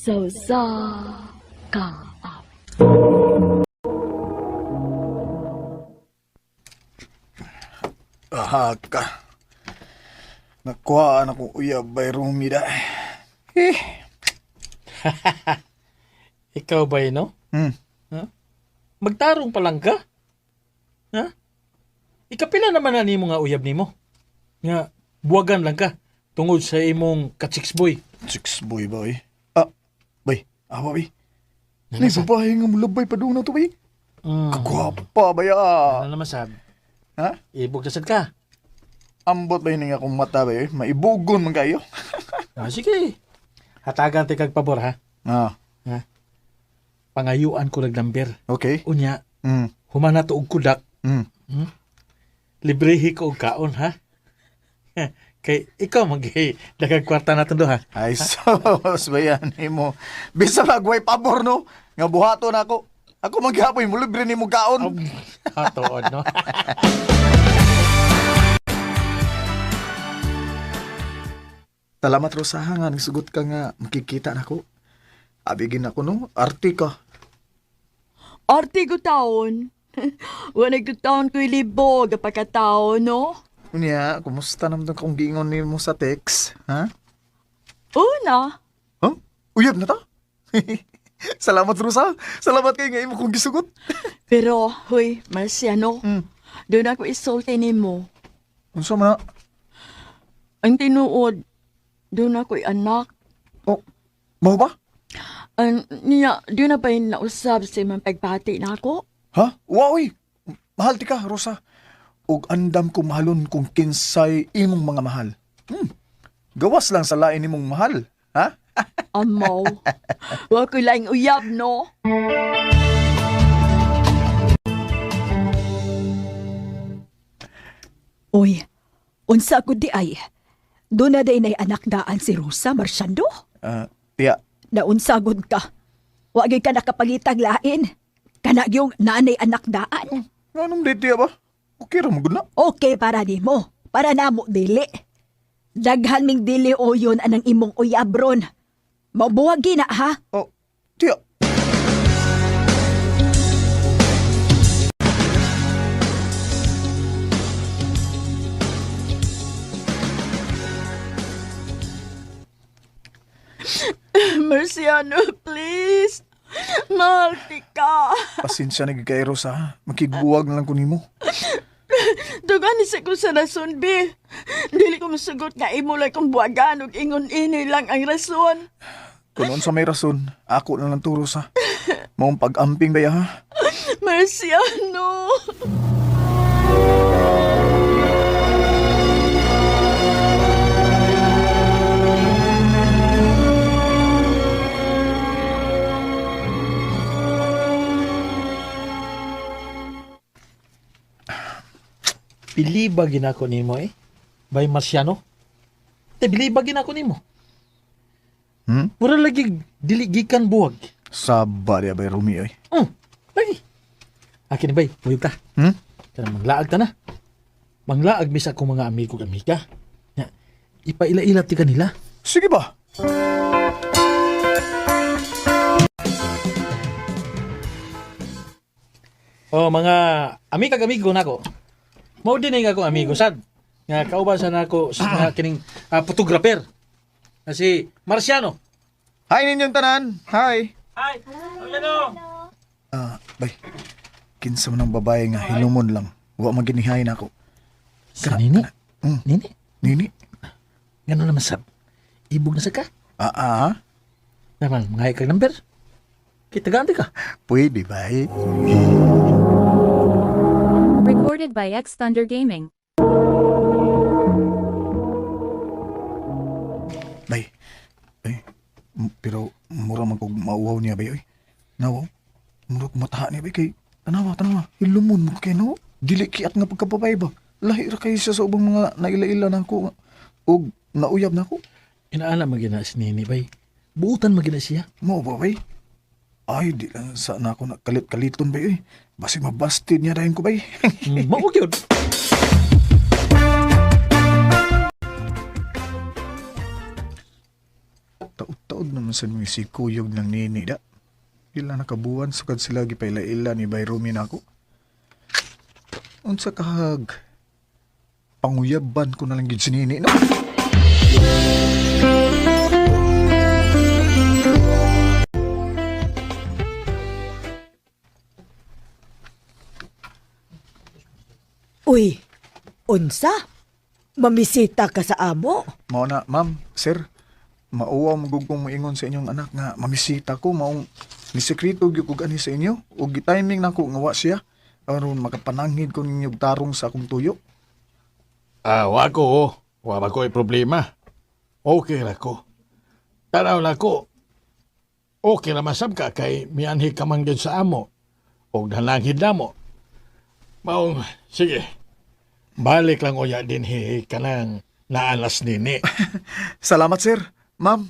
Sausa ka. Aha ka. Nakuhaan akong uyab by Rumida. Ikaw ba yun, no? Hmm. Magtarong pa lang ka? Ha? Ikapila naman na nimo nga uyab nimo. Nga, buwagan lang ka tungod sa imong ka-chicks boy. Six boy ba eh? Ah, bay. Awa bay. May Nasa? babae nga mulabay pa doon na to bay. Mm. Kagwapa ba ya? Ano naman sab? Ha? Ibog dasad ka. Ambot ba yun nga akong mata ba eh? Maibugon man kayo. Sige. Hatagan ti kag pabor, ha? Ah, Pangayuan ko nagdamber. okay. Unya, Hmm. humana to og kudak. Hmm. Librehi ko og kaon, ha? Kay ikaw magi daghang kwarta naton do, ha? Ay, sos ba yan mo? Bisa magway pabor no? Nga buhato na ako. Ako maghapoy mo, libre ni mo kaon. Hatood, no? Salamat Rosaha nga, nagsugot ka nga makikita na ko. Abigin ako no, arte ka. Arte ko taon. Wanag ko taon ko'y libo, kapagkataon, no? Unya, kumusta naman kung gingon ni mo sa text? Ha? Una, Huh? Uyab na ta? Salamat Rosa. Salamat kay nga imo kong gisugot. pero, huy, Marciano, Hmm. doon ako isulti ni mo. Unsa man na? Ang tinuod, doon ako'y anak. Oh, mau ba? Niya, doon na ba yung nausap sa imang pagpati na ako? Ha? Wow, mahal ti ka, Rosa. Ug andam ko mahalon kung kinsay imong mga mahal. Gawas lang sa lain imong mahal. Ha? Amaw. Wa ko lang uyab, no? Uy, unsa ko di ay? Doon na day nay anak daan si Rosa Marciando? Tiya, Naunsagod ka. Wagi ka nakapagitag lain. Kana yung nanay anak daan. anong di tiya ba? Okay ra mo gud na. Okay para nimo. Para namo dili. Daghan ming dili o yun anang imong uyabron. Mabuwagi na ha? Oh, tiya. Marciano, please. Mahal ka. Pasensya na gid kay Rosa. Makigbuwag na lang ko nimo. Dugan ni sa ko sa rason, be. Dili ko masugot nga imo lang kung buwagan ug ingon ini lang ang rason. Kung sa may rason, ako na lang to, Rosa. Maong pag-amping ba ya, ha? Marciano. Biliba ginako nimo eh. Bay Marciano. Biliba ginako nimo. Mura lagi dili gikan buwag. Sabar ya, bay Rumi, oy. Lagi. Akin ni bay, muyog ta. Kana manglaag ta na. Manglaag misa akong mga amigo amiga. Ya, ipaila-ila ti kanila. Sige ba? Oh, mga amigo nako. Mao din nga akong amigo sad. Nga kauban sa nako sa nga kining photographer. Na si Marciano. Hi ninyong tanan. Hi. Hi. Ano? Bay. Kinsa man ang babae nga hinumon lang. Wa maginihay na ako. Sa nini? Nini? Nini? Ngano naman sab? Ibog na sa ka? Naman, mga kag number. Kita ganti ka. Pwede ba eh? Recorded by X Thunder Gaming. Bay. Pero mura man kog mauwaw niya bay, oy. Nawo. Mura kog mataha niya bay kay tanawa. Hilumon mo kay no. Dili kiat nga pagkapabay ba. Lahi ra kay siya sa ubang mga naila-ila na ko. Og nauyab na ko. Inaala magina si Nini bay. Buutan magina siya. Mo ba bay? Ay, di lang sa na ako nakalit-kaliton bay, oy. Basi mabastid niya dahin ko bay. Mao gyud. Taod-taod naman man sa mga si kuyog ng nini da. Ila nakabuwan sukad sila gipayla-ila ni Bayrumi na ako. Unsa kahag panguyaban ko na lang gid si nini no? Uy, unsa? Mamisita ka sa amo? Mao na, ma'am, sir. Mauwa mo gugong moingon sa inyong anak nga mamisita ko maong nisekreto gyud ko ani sa inyo ug gitiming nako nga wa siya aron makapananghid ko ninyo tarong sa akong tuyo. Wako. Wala ko problema. Okay ra ko. Tanaw na ko. Okay ra masab ka kay mianhi ka man gyud sa amo. Og nananghid na mo. Maong, sige. Balik lang uya din kanang naalas nini. Salamat, sir. Ma'am.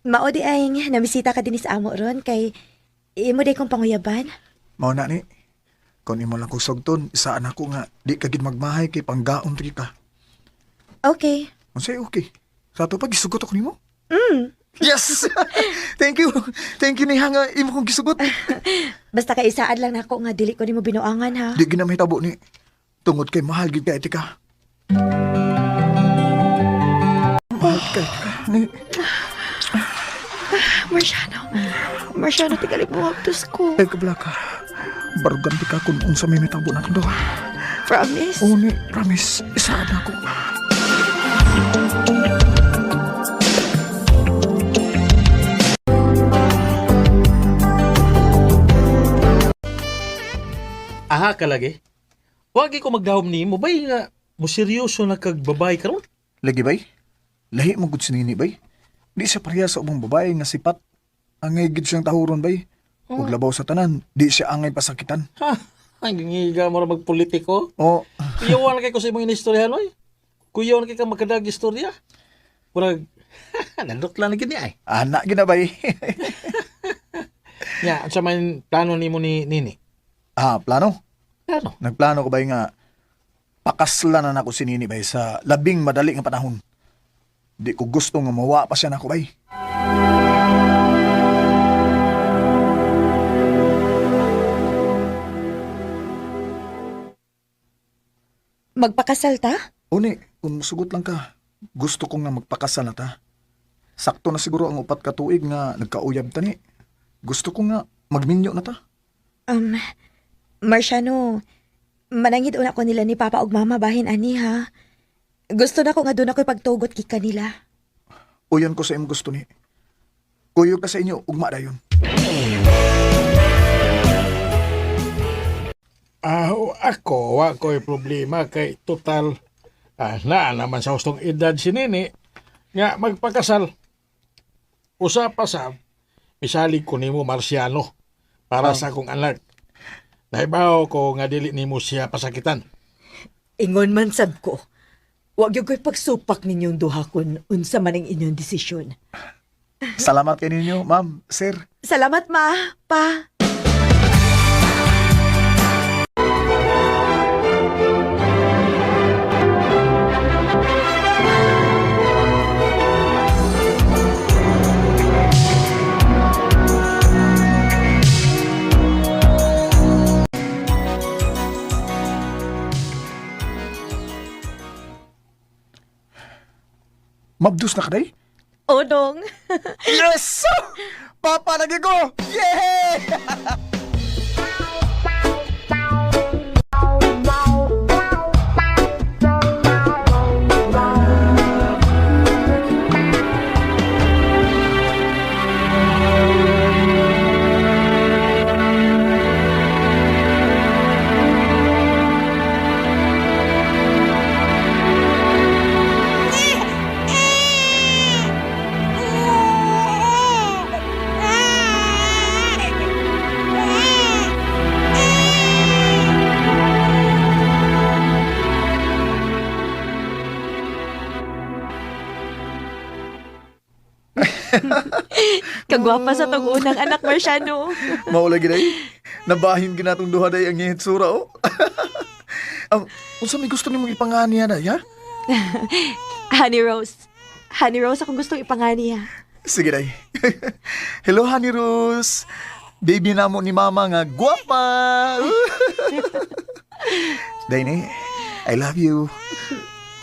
Mao di ay namisita ka din sa amo ron kay imo day kong panguyaban. Mao na ni. Kung imo lang kong sugton, isaan ako nga di ka gid magmahay kay panggaon tri ka. Okay. Unsay okay? Sa ato pa gisugot ako nimo? Mm. Yes! Thank you. Thank you ni nga imo kong gisugot. Basta kay isaan lang nako nga dili ko nimo binuangan ha. Di ginamay tabo ni. Tungod kay mahal gid kay etika. Mahal kay ni. Marciano, tigalig mo haptos ko. Ay kablaka. Barugan di ka kung unsa may mitabo na kong doha. Promise? Oo ni, promise. Isaan ako. Aha ka lagi. Wagi ko magdahom ni mo. Bay nga, mo seryoso na kagbabay karon. Lagi bay? Lahi mo gud sinini bay? Di siya pareha sa ubang babae nga sipat. Angay gid siyang tahuron bay. Ug labaw sa tanan, di siya angay pasakitan. Ha? Ang gingiga mo na magpolitiko. O, Kuyawan kay ko sa imong inistorya, Noy. Kuyawan kay ka magkadag istorya. Murag, nandot lang na gini ay. anak gina bay. Nya, sa man plano ni mo ni Nini. Plano? Plano? Nagplano ko bay nga pakaslan na nako si Nini bay sa labing madali nga panahon. Di ko gusto nga mawa pa siya nako bay. Magpakasal ta? Uni, kung musugot lang ka, gusto ko nga magpakasal na ta. Sakto na siguro ang 4 ka tuig nga nagkauyab ta ni. Gusto ko nga magminyo na ta. Marciano, manangid una ko nila ni Papa ug Mama bahin ani ha. Gusto na ko nga doon ako'y pagtugot kay kanila. Uyan ko sa imong gusto ni. Kuyog ka sa inyo, ugma dayon. Ako, ako'y problema kay total na naman sa hustong edad si Nini nga magpakasal. Usa pa sa misalig ko nimo Marciano para sa akong anak. Nahibaw ko nga dili nimo siya pasakitan. Ingon man sad ko. Wag yung ko'y pagsupak ninyong duha kun unsa man ang inyong desisyon. Salamat kay ninyo, ma'am, sir. Salamat ma, pa. Mabdus na ka day? Odong. Yes! Papa, lagi ko! Yay! Kagwapa sa tong unang anak, Marciano. Maula giday. Nabahin ginatong duha day ang ngihitsura, oh. Unsa may gusto nimo ipangani na, ya? Honey Rose. Honey Rose, akong gustong ipangani ha. Sige, day. Hello, Honey Rose. Baby na mo ni Mama nga guwapa. Day ni, I love you.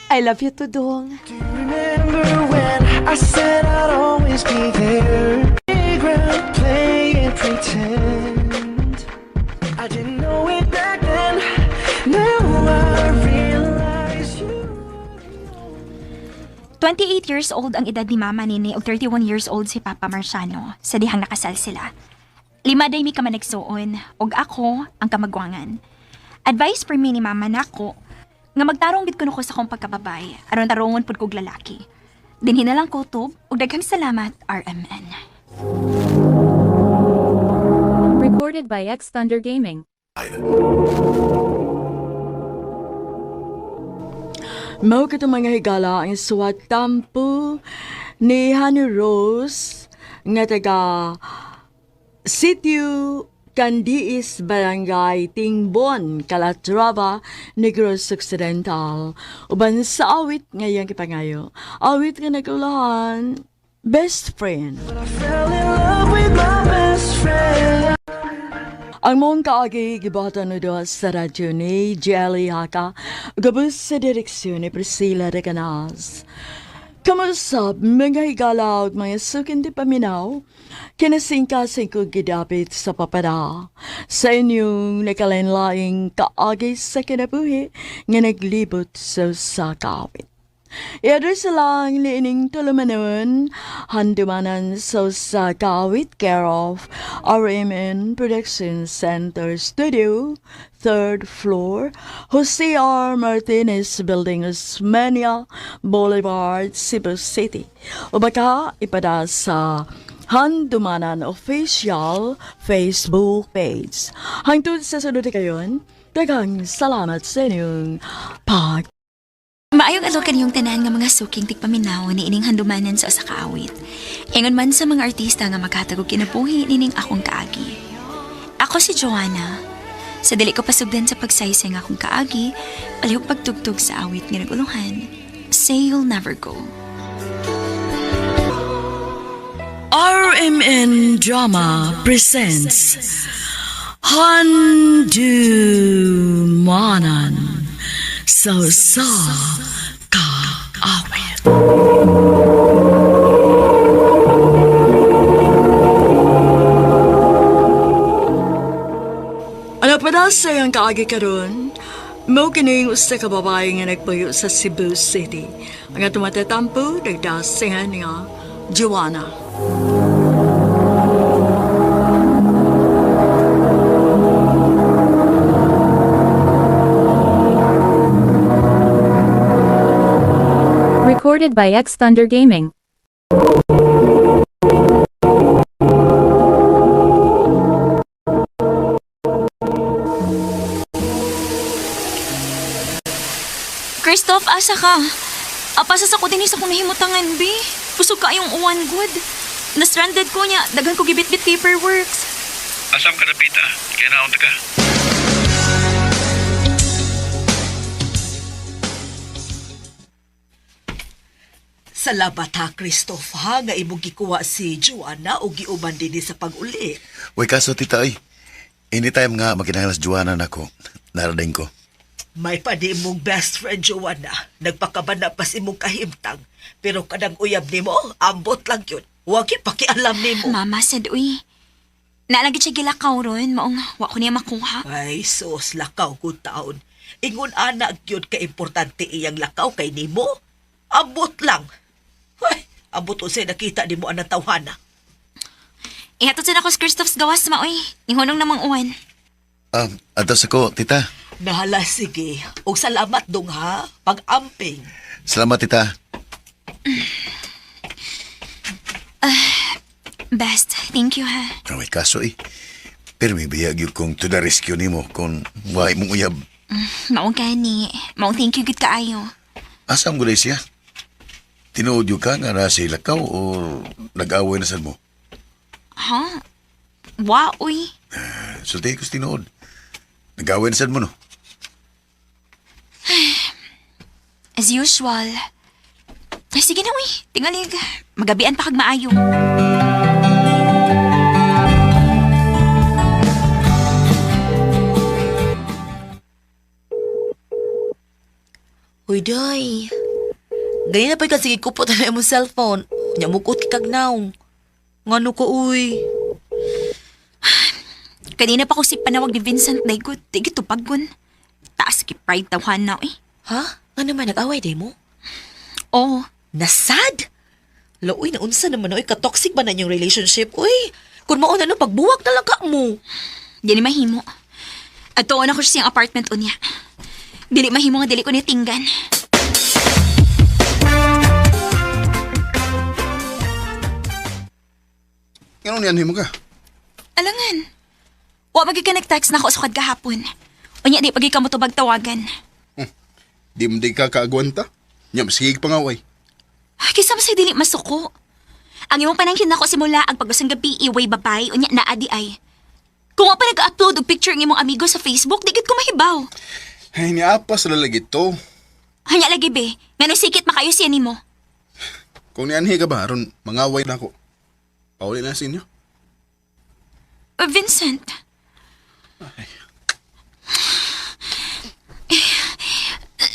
I love you too, Dong. Remember when I said I'd always be there? Playground, play and pretend. I didn't know it back then. Now I realize you. 28 years old ang edad ni Mama Nini ug 31 years old si Papa Marciano sa dihang nakasal sila. 5 day mi ka man nagsuon ug ako ang kamagwangan. Advice per mi ni Mama nako nga magtarong gid kuno ko sa akong pagkababay aron tarongon pud kog lalaki. Dinhi na lang ko tub ug daghang salamat RMN. Recorded by X Thunder Gaming. Mao kita mga higala ang suwat tampo ni Honey Rose nga taga Sitio Candiis Barangay Tingbon, Calatrava, Negros Occidental. Uban sa awit ngayang kipangayo. Awit nga nagulahan, best friend. I fell in love with my best friend. Ang mong kaagi gibatan no doon sa radyo ni Jelly Haka, gabos sa direksyon ni Priscilla Recanas. Kamusap, mga higalaw, mga sukin di paminaw, kinasingkasing ko gidapit sa papada. Sa inyong nakalenlaing kaagi sa kinabuhi, nga naglibot sa sakawit. I-address lang liining tulumanon, handumanan sa kawit care of RMN Production Center Studio, 3rd floor, Jose R. Martinez Building, Osmeña Boulevard, Cebu City. O baka ipada sa Handumanan Official Facebook page. Hangtod sa sunod kayon, daghang salamat sa inyong pag Maayong adlaw kaniyong tanan nga mga suking tigpaminaw ni ining handumanan sa usa ka awit. Ingon man sa mga artista nga maghatag og kinabuhi nining akong kaagi. Ako si Joanna. Sa dili ko pasugdan sa pagsaysay nga akong kaagi, palihog pagtugtog sa awit nga naguluhan. Say You'll Never Go. RMN Drama presents Handumanan sa kaawit. Ano pa na sayang kaagi karon? Mao kining usa ka babae nga nagpuyo sa Cebu City. Ang tumatatampo nagdasingan nga Joanna. Recorded by X Thunder Gaming. Christoph, asa ka? Apasas ako din sa kong nahimutangan, B. Pusog ka yung uwan good. Na-stranded ko niya, daghan ko gibit-bit paperworks. Asam ka na, Pita? Kaya naunta ka. Salamat ha, Christoph ha, nga imong gikuha si Joanna o giuban din sa pag-uli. Uy, kaso, tita, ay. Anytime nga makinahanglas Joanna na ko, narating ko. May pa di mong best friend Joanna, nagpakabana pa si mong kahimtang. Pero kadang uyab ni mo, ambot lang yun. Huwag pakialam ni mo. Mama said, uy. Naalagit siya gilakaw ron, maong wako niya makuha. Ay, sos, lakaw ko taon. Ingon anak yun ka-importante iyang lakaw kay ni mo. Ambot lang. Ay, ambot unsay nakita ni mo ang tawhana. Ihatod sa nakos Christoph's gawas, maoy. Nihunong namang uwan. Atos ako, tita. Nahala, sige. O salamat dong ha, pag-amping. Salamat, tita. Best, thank you ha. Uy, kaso, eh. Pero may biyag yun kung to the rescue ni mo kung wahay mong uyab. Maong gani. Maong thank you good kaayo. Asam gulay siya? Tinuod yun ka nga na si lakaw o nag-away na sad mo? Ha? Wa, uy. Sulti ko tinuod. Nag-away na sad mo, no? As usual. Ay, sige na, uy. Tingalig. Magabian pa kag maayo. Uy, day. Ganyan na pa kasi kupot na mo cellphone. Nyamukot kag naong. Ngano ko, uy? Kanina pa ko si panawag ni Vincent Daygot. Di gito paggun. Taas ki pride tawhan na, eh. Ha? Nga naman, nag-away day mo? Oo. Nasad? Uy, naunsa naman, uy. Katoxic ba na yung relationship? Uy, kung mauna no, pagbuwag na lang ka mo. Dili mahimo. At tuon ako siyang apartment unya. Dili mahimo nga dili ko ni tinggan. Ganun yan, himo ka. Alangan. Wa magi ka nag-text na ako sa kahapon. Unya di pagi ka mo tubag tawagan. Di mo di ka kaagwanta. Nya, masigig pangaway. Kisa mo sa dili masuko. Ang imong panangkin nako simula ang pagbasang gabi iway babay unya naa di ay. Kung wa pa nag-upload og picture ng imong amigo sa Facebook, di gid ko mahibaw. Ay, niapas na lagi to. Hanya lagi be, ngano sikit makayo siya nimo. Kung nianhi ka ba, aron mangaway na ako. Pauli na sa inyo. Vincent.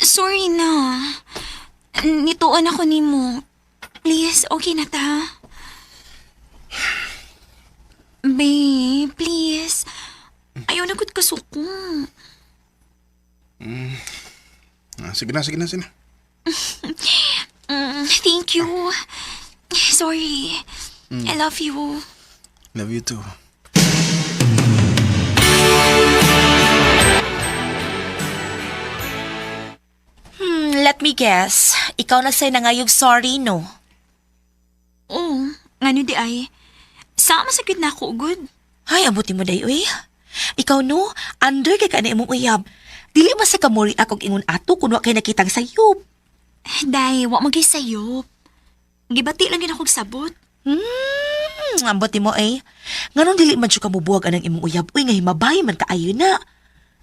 Sorry na. Nituon ako nimo. Please, okay na ta. Babe, please. Ayaw na gud kasuko. Sige na, sige na, sige na. Thank you. Sorry. I love you. Love you too. Let me guess. Ikaw na say na ngayog sorry, no? Oo, ngano di ay. Sama sakit na ako, good. Ay, abuti mo day, uy. Ikaw, no? Under kay ka na imong uyab. Dili man sa kamuri akong ingon ato kung wa kay nakitang sayop. Day, wa magay sayop. Gibati lang yun akong sabot. Abuti mo, eh. Nganon dili man siya kamubuwag anang imong uyab. Uy, nga himabay man kaayo na.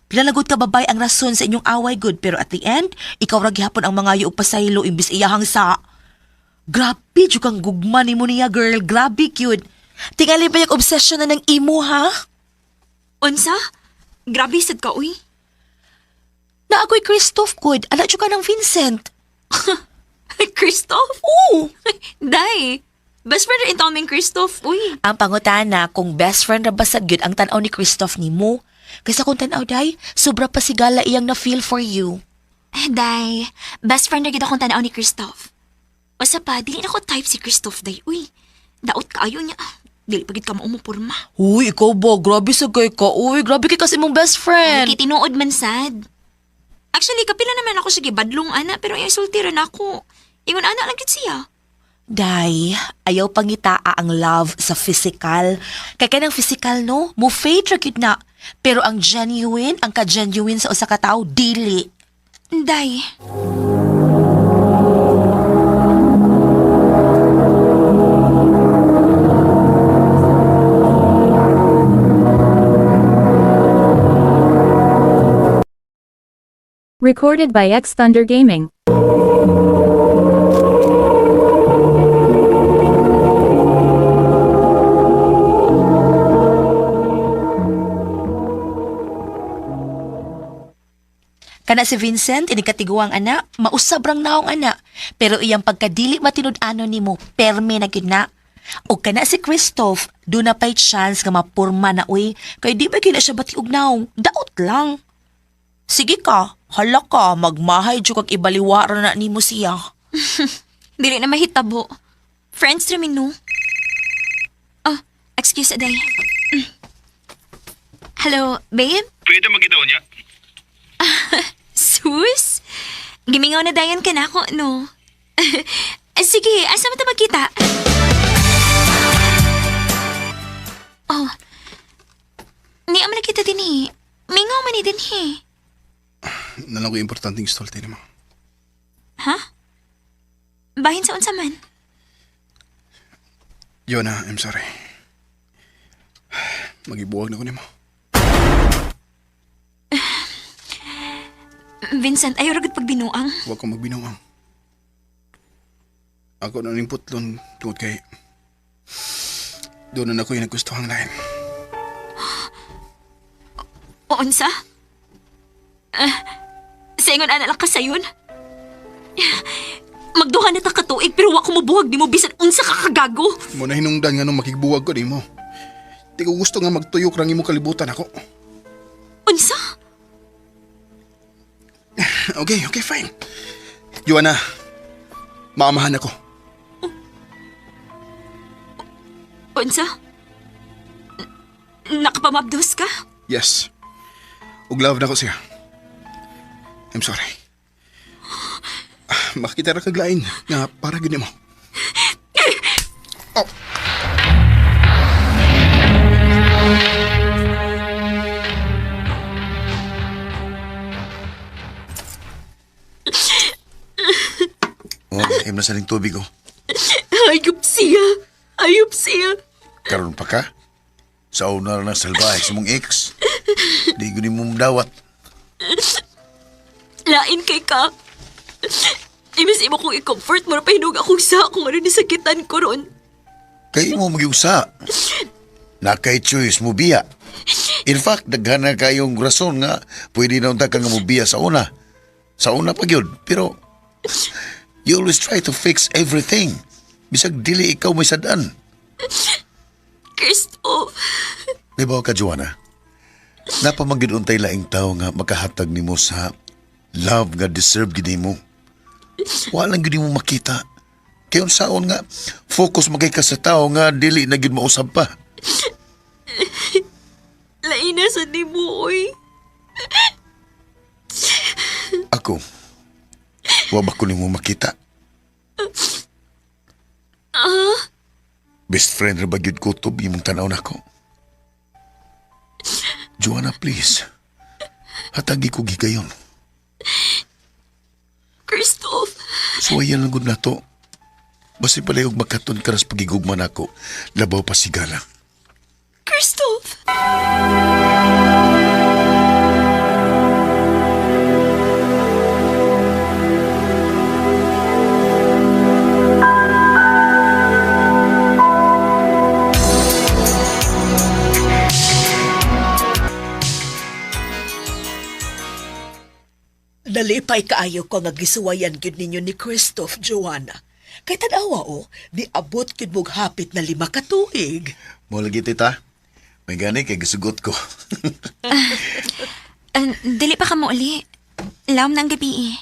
Pinalagot ka babay ang rason sa inyong away, good. Pero at the end, ikaw ra gihapon ang mga yu pasaylo imbis iyahang sa... Grabe, dyo kang gugma ni mo niya, girl. Grabe, cute. Tingali pa yung obsession na ng imo, ha? Unsa? Grabe sad ka, uy. Na ako'y Christoph, good. Anak dyo ka ng Vincent. Christoph? Oo. Day, best friend rin taming Christoph, uy. Ang pangutana, kung best friend ra basad good ang tanaw ni Christoph ni mo. Kaysa kung tanaw, day, sobra pa sigala iyang na-feel for you. Day, best friend rin akong tanaw ni Christoph. O sa pa, dili na ko type si Christoph, day, uy. Daot ka ayo niya. Dili pagit ka maumupurma. Uy, ikaw ba? Grabe sa kay ka. Uy, grabe kay kasi mong best friend. Ay, tinuod man sad. Actually, kapila naman ako sige badlong ana, pero ay sultiran ako. Ingon ana lang gid siya. Day, ayaw pangitaa ang love sa physical. Kaya kanang physical, no? Mo fade ra gyud na. Pero ang genuine, ang ka-genuine sa usa ka tawo, dili. Day. Recorded by X Thunder Gaming. Kana si Vincent, inikatiguang ana, mausab rang naong ana. Pero iyang pagkadili matinud-ano nimo, perme na gyud na. O kana si Christoph, do na pa'y chance nga mapurma na uy, kay di ba gina siya batiog naong, daot lang. Sige ka, hala ka, magmahay dyo kag ibaliwara na nimo siya. Dili na mahitabo. Friends rin no? Oh, excuse day. Hello, babe? Pwede magitaw niya? Sus? Gimingaw na dayan ka na ako, no? Sige, asa mo ito magkita? Oh, ni aman nakita din eh. Mingaw man din eh. Nalang ko importanteng istolte mo. Ha? Bahin sa unsa man? Yona, I'm sorry. Magibuwag na ko nimo. Vincent, ayaw ragad pagbinuang. Huwag ko magbinuang. ako na ning putlon tungod kay doon na ako yung naggustuhang lain. O unsa? Saingon ana lang ka sayon? Magduha na ta katuig pero wa ko mabuhag nimo bisan unsa ka kagago. Mo na hinungdan nga nung makigbuwag ko nimo. Di ko gusto nga magtuyok rang imo kalibutan ako. Unsa? Okay, fine. Joanna, maamahan ako. Unsa? Nakapamabdos ka? Yes. Ug love na ko siya. I'm sorry. Makita ra kaglain nga para gid mo. Oh. Im na sa ning tubig oh. Ayup siya. Ayup siya. Karon pa ka? Sa una na salbahe sa mong ex. Di ko ni mo dawat. Lain kay ka. Imbis imo kong i-comfort mo, pahinog akong sa kung ano nisakitan ko ron. Kay mo magiusa. Nakay choice mo biya. In fact, daghan na kayong rason nga pwede na unta kang mubiya sa una. Sa una pa gyud, pero you always try to fix everything. Bisag dili ikaw may sadan. Kristo. May bawa ka, Joanna. Napamagyud untay laing tao nga makahatag nimo sa love nga deserve gid nimo. Walang gid mo makita. Kay unsaon nga focus magay ka sa tao nga dili na gid mausab pa. Lain na sa nimo, oy. Ako, wa ba ko nimo makita? Best friend ra ba gyud ko to imong tanaw nako? Joanna, please. Hatagi ko gigayon. Christoph. Suwayan lang gud nato. Basi palayog makaton karas pagigugman ako. Labaw pa sigala. Christoph. Nalipay kaayo ko nga gisuwayan gyud ninyo ni Christoph, Joanna. Kay tanawa o, di abot gyud mog hapit na 5 ka tuig. Mo lagi tita. May gani kay gisugot ko. Dili pa ka mo uli. Lawom na ang gabi eh.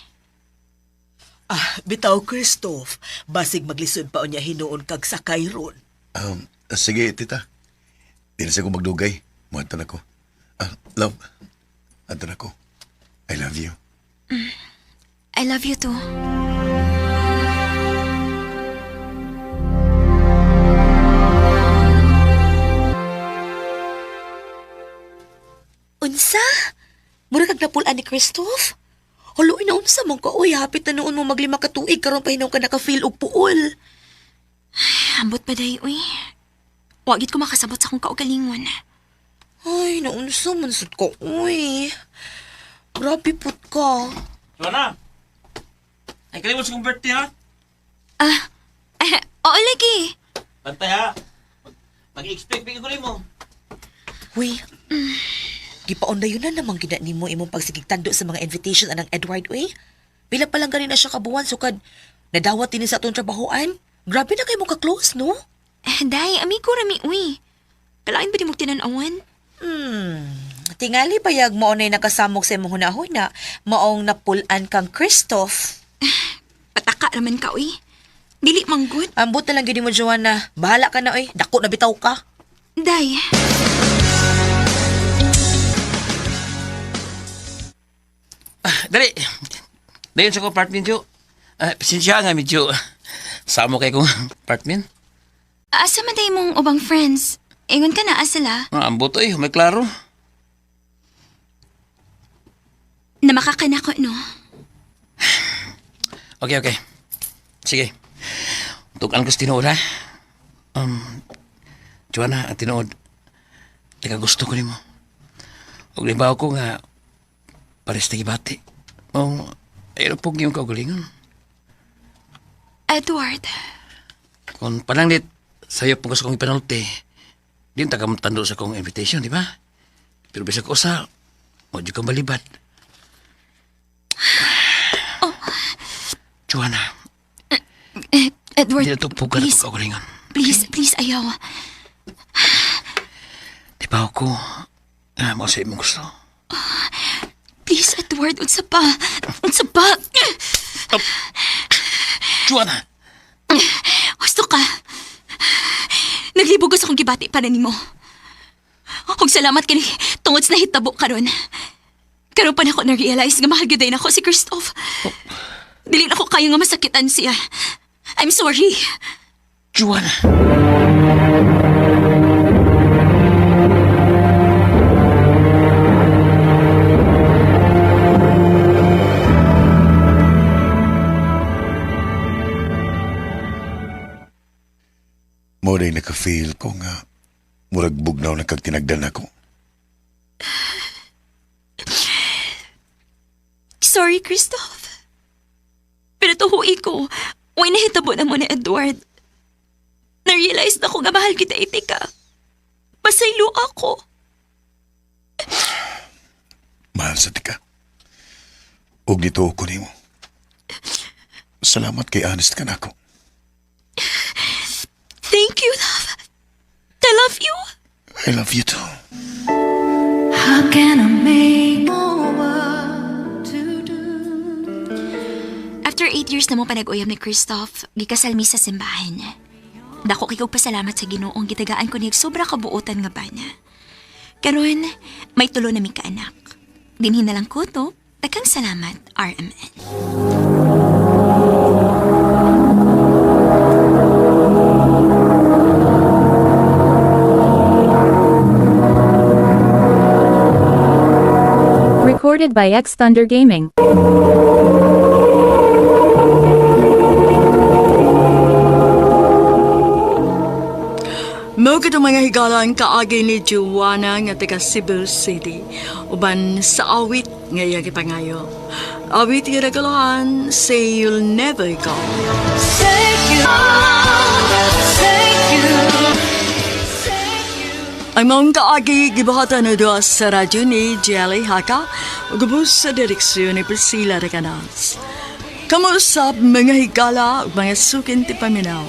Bitaw Christoph, basig maglisod pa unya hinuon kag sakay ron. Sige tita. Di na siya ko magdugay. Muhantan ako. Love. Antan ako. I love you. I love you too. Unsa? Mura kag napulaan ni Christoph? Haloy na unsa man ka, uy, hapit na noon mo mag5 ka tuig, karon pa hinong ka naka-feel og puol. Ambot pa day, uy. Wagit ko makasabot sa akong kaugalingon. Ay, naunsa man sud ko, uy. Grabe put ka. Joanna! Ay, kalimot sa kong birthday, ha? Oo, lagi. Bantay, ha? Mag-i-expect ko mo. Uy, gipaon na yun na namang gina ni mo imong pagsigigtando sa mga invitation anang Edward, uy. Pila pa lang ganina siya kabuwan, sukad nadawat din sa atong trabahoan. Grabe na kayo mo ka-close, no? Day, amigo rami, uy. Kalain ba di mo tinanawan? Tingali payag mo na nakasamok sa imong hunahuna, maong napulan kang Christoph. Pataka naman ka, uy. Dili manggod. Ambot na lang gini mo, Joanna. Bahala ka na, uy. Dako na bitaw ka. Day. Dali. Dayon sa ko apartment, Jo. Pasensya nga, medyo samo kay kong apartment. Asa man day mong ubang friends? Ingon ka na, asala? Ambot, ay. May klaro. Namakaka na ko, no? Okay. Sige. Tukan ko sa tinuod, ha? Joanna, ang tinuod. Teka, gusto ko ni mo. Huwag libaw ko nga pares na gibati. Ayun pong yung kaugalingon. Edward. Kung pananglit, sa'yo pong gusto kong ipanulti, di taga tando sa kong invitation, di ba? Pero bisa ko sa, mo kang balibad. Oh. Joanna, Edward, di na ito pugat please. ako kaugalingon. Please, ayaw. Di ba ako, mo sa imong gusto? Please, Edward, unsa pa? Joanna! Gusto ka. Naglibog sa kong gibati para nimo. Og salamat kini tungod sa nahitabo karon. Karon pa na ako na-realize nga mahal gyud ako si Christoph. Dili na ako kayo nga masakitan siya. I'm sorry. Joanna! Mo day naka-feel ko nga murag bugnaw na kag tinagdan ako. Sorry, Christoph. Pero tuhui ko, way nahitabo na mo ni Edward. Na-realize na ko nga mahal kita itika. Masaylo ako. Mahal sa tika. Ug dito ko nimo. Salamat kay honest ka nako. Thank you, love. I love you. I love you too. How can I make more what to do? After 8 years na mo panag-uyab ni Christoph, gikasal mi sa simbahan. Dako kay kog pasalamat sa Ginoong gitagaan ko niyag sobra kabuotan nga bana. Karon, may tulo na mi ka anak. Dinhin na lang ko to, takang salamat, RMN. Recorded by X Thunder Gaming. Mo kadto mga higalan kaagi ni Joanna nga taga Cebu City uban sa awit nga iya gipangayo. Awit nga regalohan Say You'll Never Go. Ang mong kaagi gibahatan na doon sa radyo ni Jelly Haka ugubos sa direksyon ni Priscilla Recanas. Kamusap mga higala ug mga sukin ti paminaw.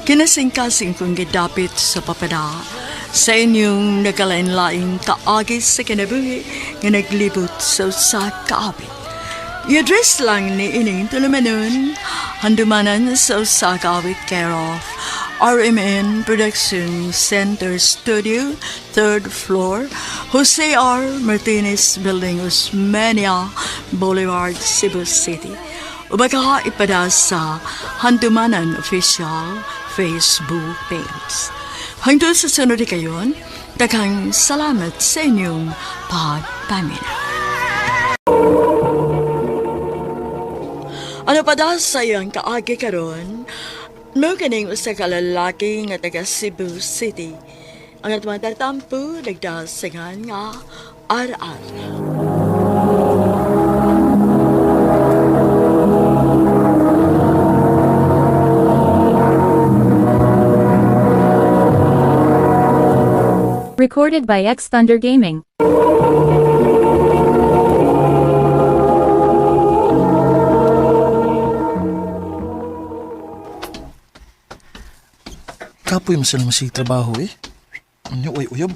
Kinasing-kasing kong gidapit sa papada sa inyong nagalain-laing kaagi sa kinabuhi nga naglibot sa usa kaabit. I-address lang ni ining tulumanon handumanan sa usa kaabit care of RMN Production Center Studio, 3rd floor, Jose R. Martinez Building, Osmeña Boulevard, Cebu City. Ubaka ipada sa Handumanan Official Facebook page. Hangtod sa sunod kayon, daghang salamat sa inyong pagpaminaw. Ano pa da sa iyang kaagi karon? No kaning usa ka lalaki nga taga Cebu City. Ang atong tatampo nagdasingan nga ar-ar. Recorded by X Thunder Gaming. Kapoy mo sila masig trabaho eh. Ano uyab?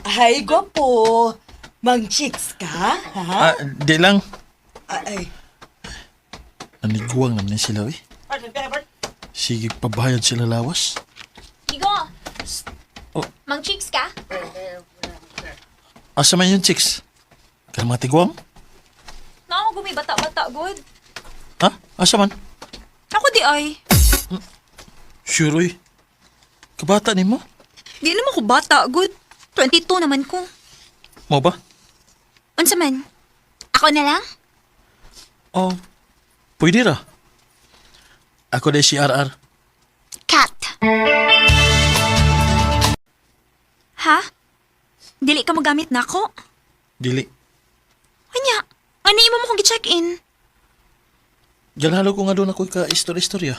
Ay, gwapo. Mang chicks ka, ha? Di lang. Ay. Naniguang naman sila eh. Sige pabayad sila lawas. Igo! Oh. Mang chicks ka? Asa man yung chicks? Kaya mga tiguang? Nako gumibata-bata, good. Ha? Asa man? Ako di ay. Sure eh. Kabata ni mo? Di naman ko bata, good. 22 naman ko. Mo ba? Unsa man? Ako na lang? Oh, pwede ra. Ako day si RR. Cat. Ha? Dili ka magamit na ako? Dili. Anya, ano mo kong gi-check-in? Ganalo ko nga doon ako ka istorya-istorya.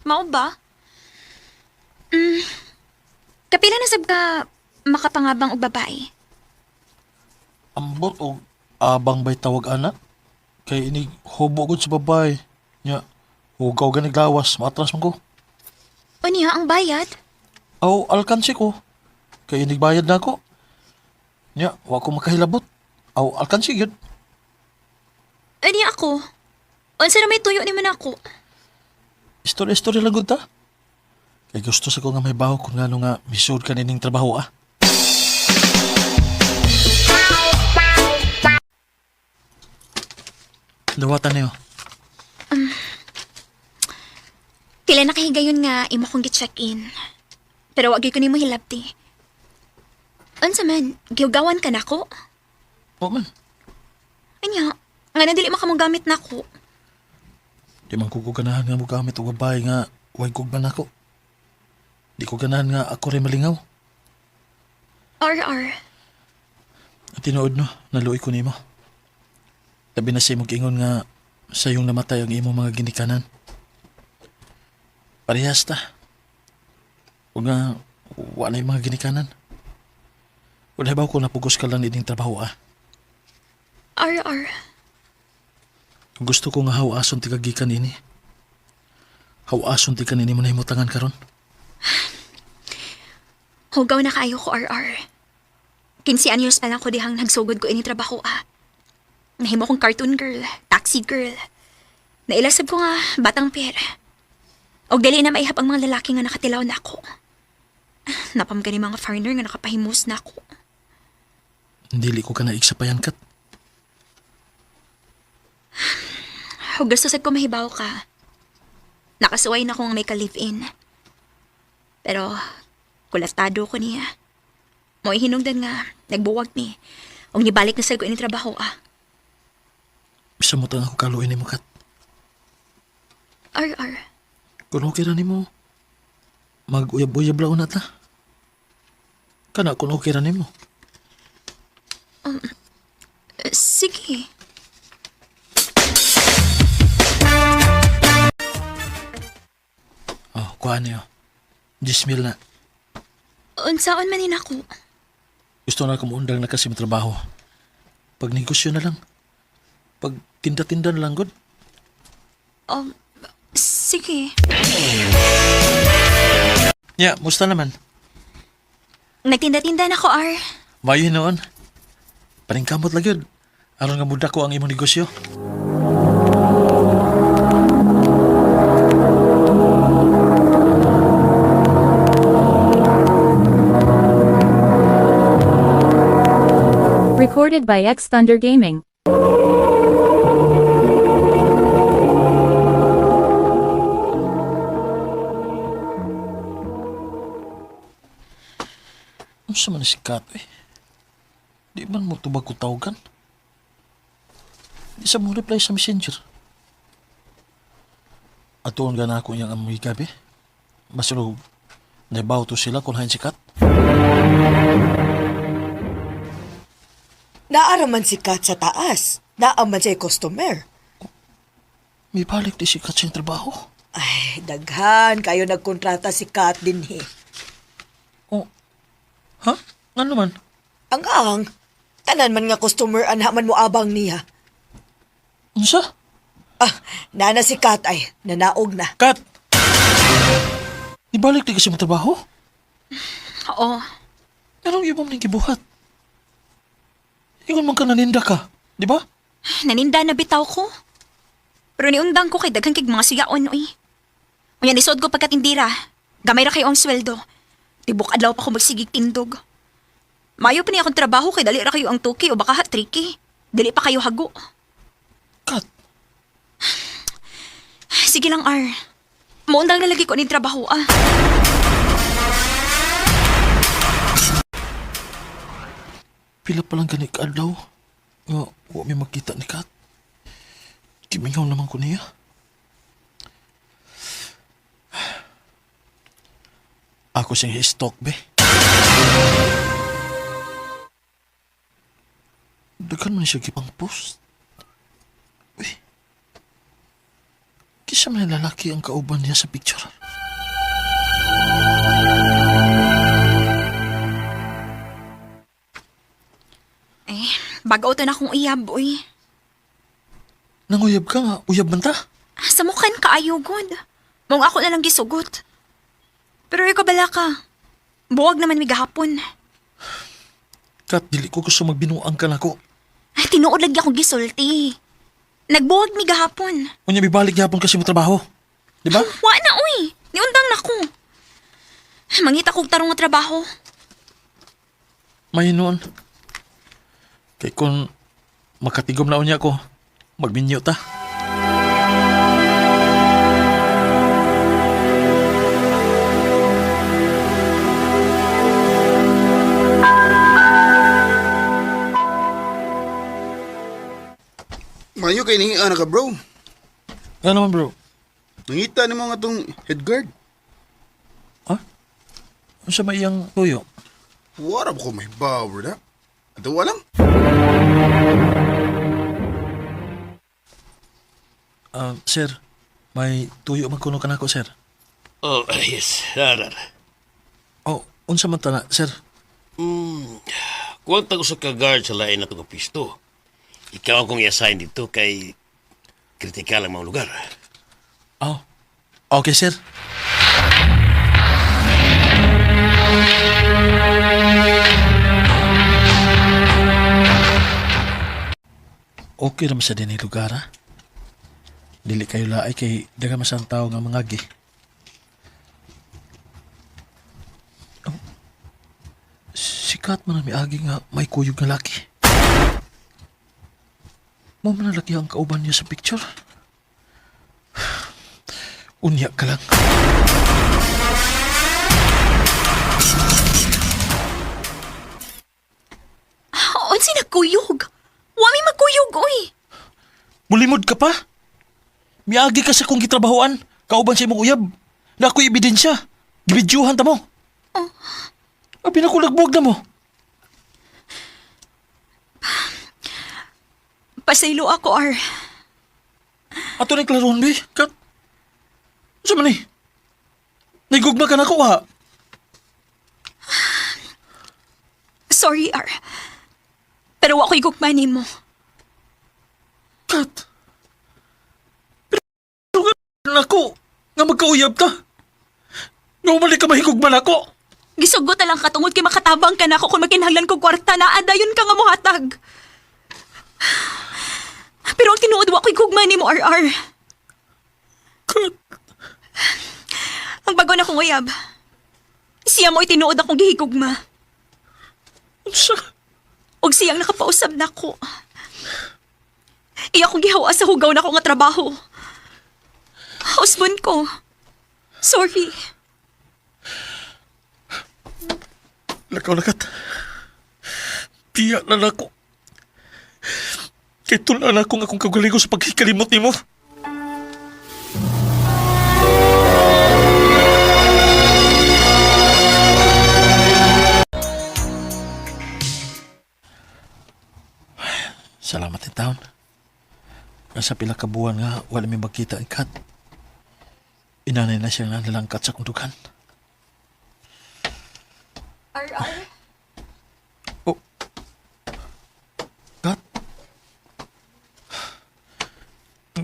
Mao ba? Kapila na sab ka makapangabang og babae. Ambot o abang bay tawag anak. Kay ini hubo gud sa babay. Nya, hugaw ganig lawas, matras man ko. Unya ang bayad? Aw, alkansi ko. Kay ini bayad na ako. Nya, wa ko makahilabot. Aw, alkansi yun. Unya ako. Unsa na may tuyo ni man ako? Istorya-istorya lang gud ta. Kay gusto sa ko nga may baho kung ngano nga misud ka nining trabaho ah. Dawatan niyo. Pila na kahigayon nga imo kong gi-check-in. Pero wag gyud ko nimo hilabti. Unsa man, giugawan ka nako? O man, Anya, nga na dili makamong gamit nako. di man ko ganahan nga mo gamit o babae nga huwag kog man ako. Di ko ganahan nga ako rin malingaw. RR. At tinuod no, naluoy ko nimo. Labi na siya ingon nga sa iyong namatay ang imo mga ginikanan. Parehas ta. O nga, wala yung mga ginikanan. Wala ba ko napugos ka lang ining trabaho ah? RR. Gusto ko nga hawason ti kagikan ini. Hawason ti kanini mo na himutangan karon. Hugaw na kaayo ko RR. 15 anyos pa lang ko dihang nagsugod ko ini trabaho ah. Nahimo kong cartoon girl, taxi girl. Nailasab ko nga batang pera. Og dali na maihap ang mga lalaki nga nakatilaw na ako. Napam gani mga foreigner nga nakapahimos na ako. Dili ko ka na iksapayan kat. Og gusto sad ko mahibaw ka. Nakasuway na kong may ka-live-in. Pero, kulatado ko niya. Mo'y hinungdan nga, nagbuwag ni. Og nibalik na sad ko ini trabaho ah. Bisa mo tang ako kaluin ni mo kat. RR. Kung okay ra ni mo, mag-uyab-uyab lang na ta. Kana kung okay ra ni mo. Sige. Oh, kuha niyo. 10,000 na. Unsaon manin ako? Gusto na kumuundang na kasi may trabaho. Pag negosyo na lang. Pag tinda-tinda na lang, good. Sige. Ya, musta naman? Nagtinda-tinda na ko, R. Mayo noon. Paningkamot lang yun. Aron nga muda ko ang imong negosyo. Recorded by X Thunder Gaming. Ano sa man si Kat eh? Di man mo tubag ko tawagan? Di sa mo reply sa messenger. Atuon ka na ako niyang amoy gabi. Masulog, naibaw to sila kung hain si Kat. Naaraman si Kat sa taas. Naaman siya customer. May balik di si Kat sa trabaho. Ay, daghan. Kayo nagkontrata si Kat din eh. Ha? Ano man? Ang tanan man nga customer anhaman mo abang niya. Unsa? Nana si Kat ay, nanaog na. Kat! Ibalik di kasi mo trabaho? Oo. Anong ibang ning gibuhat? Ingon man ka naninda ka, di ba? Naninda na bitaw ko. Pero niundang ko kay daghang kig mga sigaon, oy. Unya nisod ko pagkatindira. Gamay ra kayo ang sweldo. Tibok adlaw pa ko magsigig tindog. Mayo pa niya akong trabaho kay dali ra kayo ang tuki o baka tricky. Dili pa kayo hago. Kat. Sige lang, R. Maundang na lagi ko ni trabaho, ah. Pila pa lang gani ka-adlaw. Nga, huwag may makita ni Kat. Kimingaw naman ko niya. Ako siyang hi-stalk, be. Daghan man siya gipang post. Uy, Kinsa man ang lalaki ang kauban niya sa picture? Bagaw to na akong uyab, uy. Nanguyab ka nga, uyab man ta. Sa mukhan ka ayugod. Mong ako na lang gisugot. Pero ikaw bala ka. Buwag naman may gahapon. Kat, dili ko gusto magbinuang ka na ko. Ay, tinuod lagi akong gisulti. Nagbuwag mi gahapon. Unya, bibalik gihapon kasi mo trabaho. Di ba? Wa na, uy. Niundang na ko. Mangita kong tarong nga trabaho. May noon. Kay kung makatigom na unya ko, magminyo ta. Mayo kay ni anak ka, bro. Ano naman, bro? Nangita ni mo nga tong head guard. Ano sa may iyang tuyo? Wala ko may power na. Ato walang. Sir, may tuyo magkuno ka na ako, sir. Oh, yes. Darar. Oh, unsa man tana, sir? Kuwag tago sa ka-guard sa lain na itong pisto. Ikaw ang kong i-assign dito kay kritikal ang mga lugar. Oh, okay, sir. Okay naman sa din yung lugar, ha? Dili kayo laay kay daga masang tao nga mga gi. Oh, sikat man ang may agi nga may kuyog na laki. Mo man laki ang kauban niya sa picture. Unya ka lang. Unsi nagkuyog? Wami magkuyog, uy. Mulimod ka pa? Miagi ka sa kong gitrabahoan. Kauban sa imong uyab. Na ako'y ebidensya. Gibidyuhan ta mo. Abi na ko nagbuwag na mo. Pasaylo ako, Ar. Ato na klaron, be. Kat. Sa man eh. Nagugma ka na ko, ha? Sorry, Ar. Pero ako'y gugmanin mo. Kat. Pero nga ako. Nga magkauyab ta. Nga umalik ka mahigugman ako. Gisugot na lang katungod kay makatabang ka na ako kung makinahanglan ko kwarta na adayon ka nga muhatag. Pero ang tinuod wa ko'y gugmanin mo, RR. Kat. Ang bago na kong uyab. Siya mo'y tinuod akong gihigugma. Unsa? Og siyang nakapausab na ko. Iya kong gihawa sa hugaw na ko nga trabaho. Husband ko. Sorry. Lakaw na kat. Piya na ako. Kaya tulaan ako nga akong kagaling ko sa pagkikalimot ni mo. Salamat in taon. Nasa pila ka buwan nga, wala may magkita ang kat. Inanay na siya nga nalangkat sa kundukan. RR? Oh. Kat?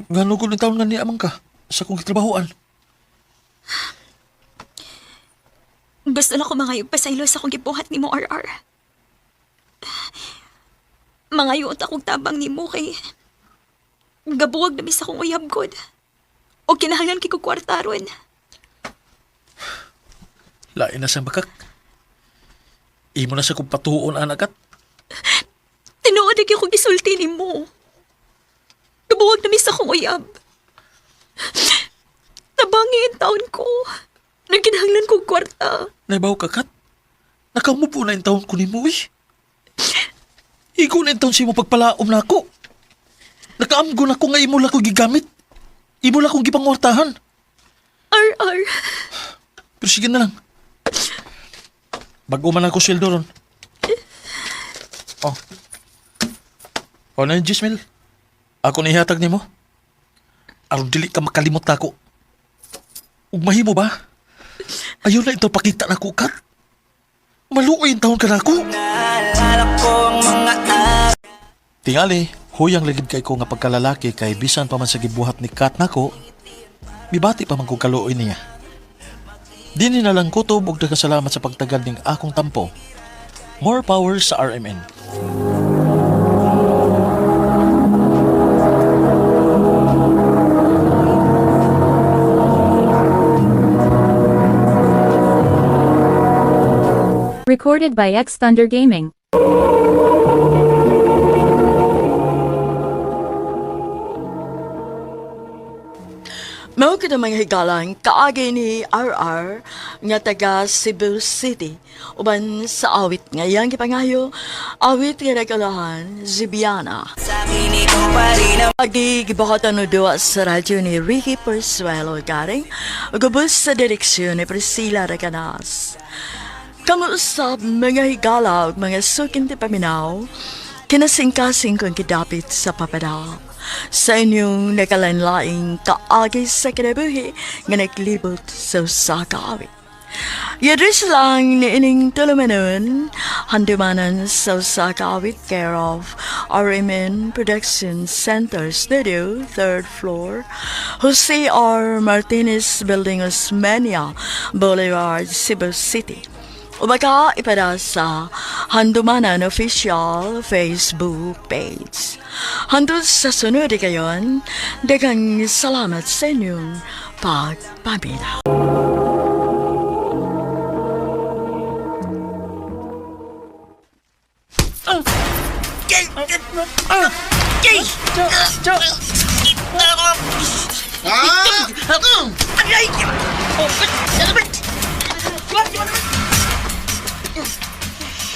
Gano'n ko ng taon nga niamang ka sa kong kitrabahoan. Gusto na ko mangayog pasaylo sa kong gibuhat ni mo, RR. Mangayot akong tabang ni mo kay gabuwag na sa kong uyab god. O kinahanglan kay ko kwartaron. Lain na sa bakak. Imo na sa kong patuon, anak at. Tinuod na ko gisulti ni mo. Gabuwag na sa kong uyab. Tabangin taon ko. Nagkinahanglan kong kwarta. Naibaw ka, kat. Nakamupo na yung taon ko ni mo, eh. Ikaw na yung taon siya mo pagpalaom na ako. Nakaamgo na ko nga imo lang ko gigamit. Imo lang kong gipangwartahan. RR. Pero sige na lang. Bago man ako sweldo ron. Oh. Oh, na yung Gismel. Ako na ihatag ni mo. aron dili ka makalimot nako. Ug mahimo ba? Ayaw na ito pakita nako kat. Maluoy ang taon ka nako. Tingali, huyang ligid kay ko nga pagkalalaki kay bisan pa man sa gibuhat ni Kat nako, mibati pa man kong kaluoy niya. Dini na lang kutob ug nagkasalamat sa pagtagad ning akong tampo. More power sa RMN. Recorded by X Thunder Gaming. Mao kita mga higalang kaagay ni RR nga taga Cebu City uban sa awit ngayang gipangayo awit nga nagalahan Zibiana. Pagigibakatan no duwa sa radyo ni Ricky Persuelo garing gubos sa direksyon ni Priscilla Recanas. Kamuusap mga higala ug mga sukin ti paminaw kinasingkasing kong kidapit sa papadal. Sa inyong nakalanlaing kaagay sa kinabuhi nga naglibot sa usakawit. Yadris lang ni ining tulumanon, handumanan sa usakawit care of RMN Production Center Studio, 3rd floor, Jose R. Martinez Building, Osmeña Boulevard, Cebu City. Umaga ipada sa Handumanan Official Facebook page. Handod sa sunod kayon, dagang salamat sa inyong pagpamina.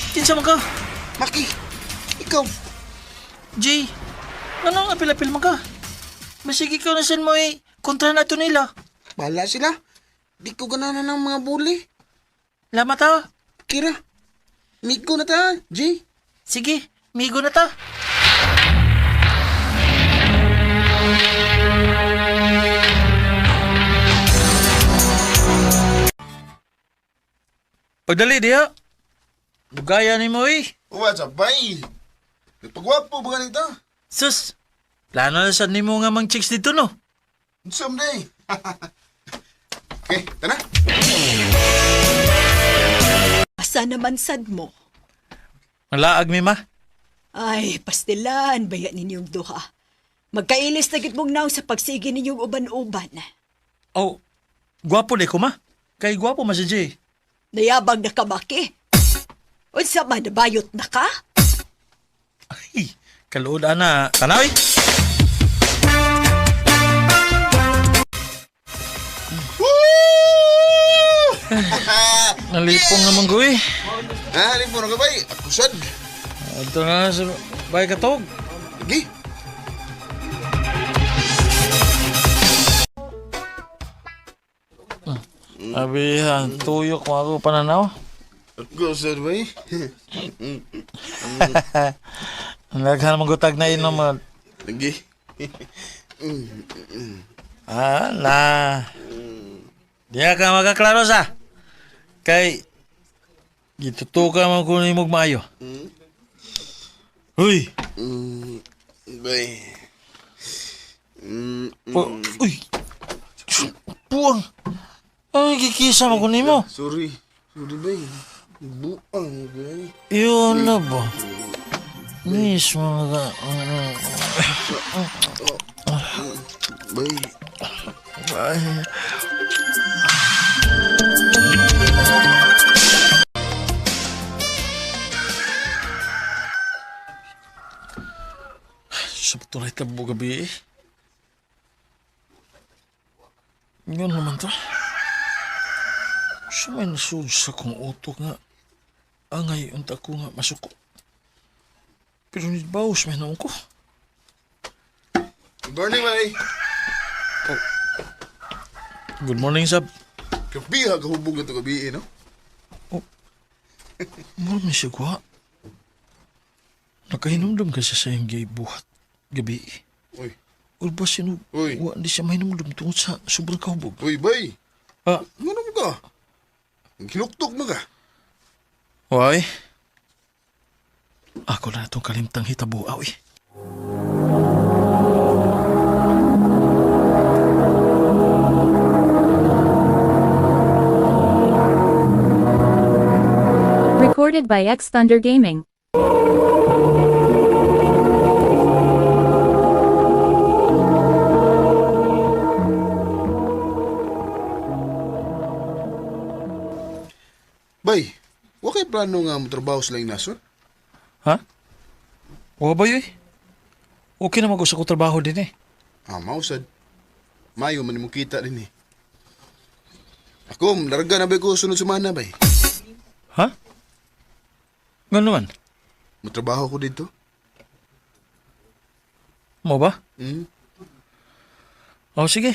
Kinsa man ka? Maki, ikaw. Jay, ano ang apil-apil man ka? Masigi ka na san mo kontra na ito nila. Bahala sila. Di ko gananan ng mga bully. Lama ta. Kira, migo na ta, Jay. Sige, migo na ta. Pagdali diya. Bugaya ni mo What's up, bay? Nagpagwapo ba ganito? Sus, plano na sad ni mo nga mang chicks dito no? Someday. Okay, tana. Asa naman sad mo? Malaag mi ma. Ay, pastilan, bayan ninyong duha. Magkailis na gid mong naw sa pagsigi ninyong uban-uban. Oh, gwapo di ko ma. Kay gwapo ma si Jay. Nayabang na kamaki. Unsa man, nabayot na ka? Ay, kaluod ana. Tanaw Nalipong naman ko Nalipong na ka, bay. Ako sad. Ito na sa bay katog. Lagi. Abihan, tuyok mo ako pananaw. Ako sad, bay. Naghan magutag na inom mo. Lagi. Na. Diya ka magkaklaro sa. Kay, gitutuka man ko ni mong maayo. Uy! Bay. Uy! Buang! Ay, kikisa mo ko ni mo. Sorry. Sorry, bay. Buang, bay. Yun na ba? Mismo ka. Bay. Ay. Sabto na itabo gabi Ngayon naman to. Sa may nasud sa kong utok nga angay unta ko nga masuko. Pero ni bawas may naon ko. Good morning, bay. Oh. Good morning, Sab. Kapiha kahubog na ito gabi, no? Mura may sigwa. Nakahinumdum kasi sa iyong buhat gabi. Uy, Ulba sino, Uy. wa di siya mahinumdum tungod sa sobrang kahubog. Uy, bay. Ah, Ano mo ka? Hinuktok mo ka. why? Ako na itong kalimtang hitabuaw eh. Recorded by X Thunder Gaming. Bay, wa kay plano nga mo trabaho sa laing nasod? Ha? Wa ba yun? Okay naman gusto ko trabaho din eh. Mausad. Mayo man mo kita din eh. Ako, larga na ba ko sunod semana, bay? Ha? Nga naman? Matrabaho ko dito. Mo ba? O sige.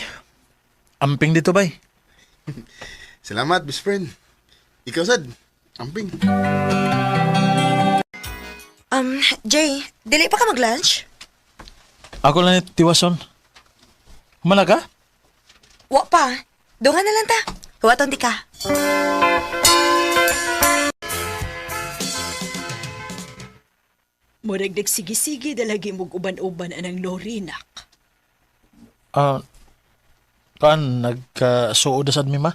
Amping dito bay. Salamat, best friend. Ikaw, sad. Amping. Jay, dili pa ka mag-lunch? Ako lang ni Tiwason. Humana ka? Wa pa. Dungan na lang ta. Kawaton di ka. Muragdag sige-sige dalagi mong uban-uban anang lorinak. Nagkasuod sad mi ma?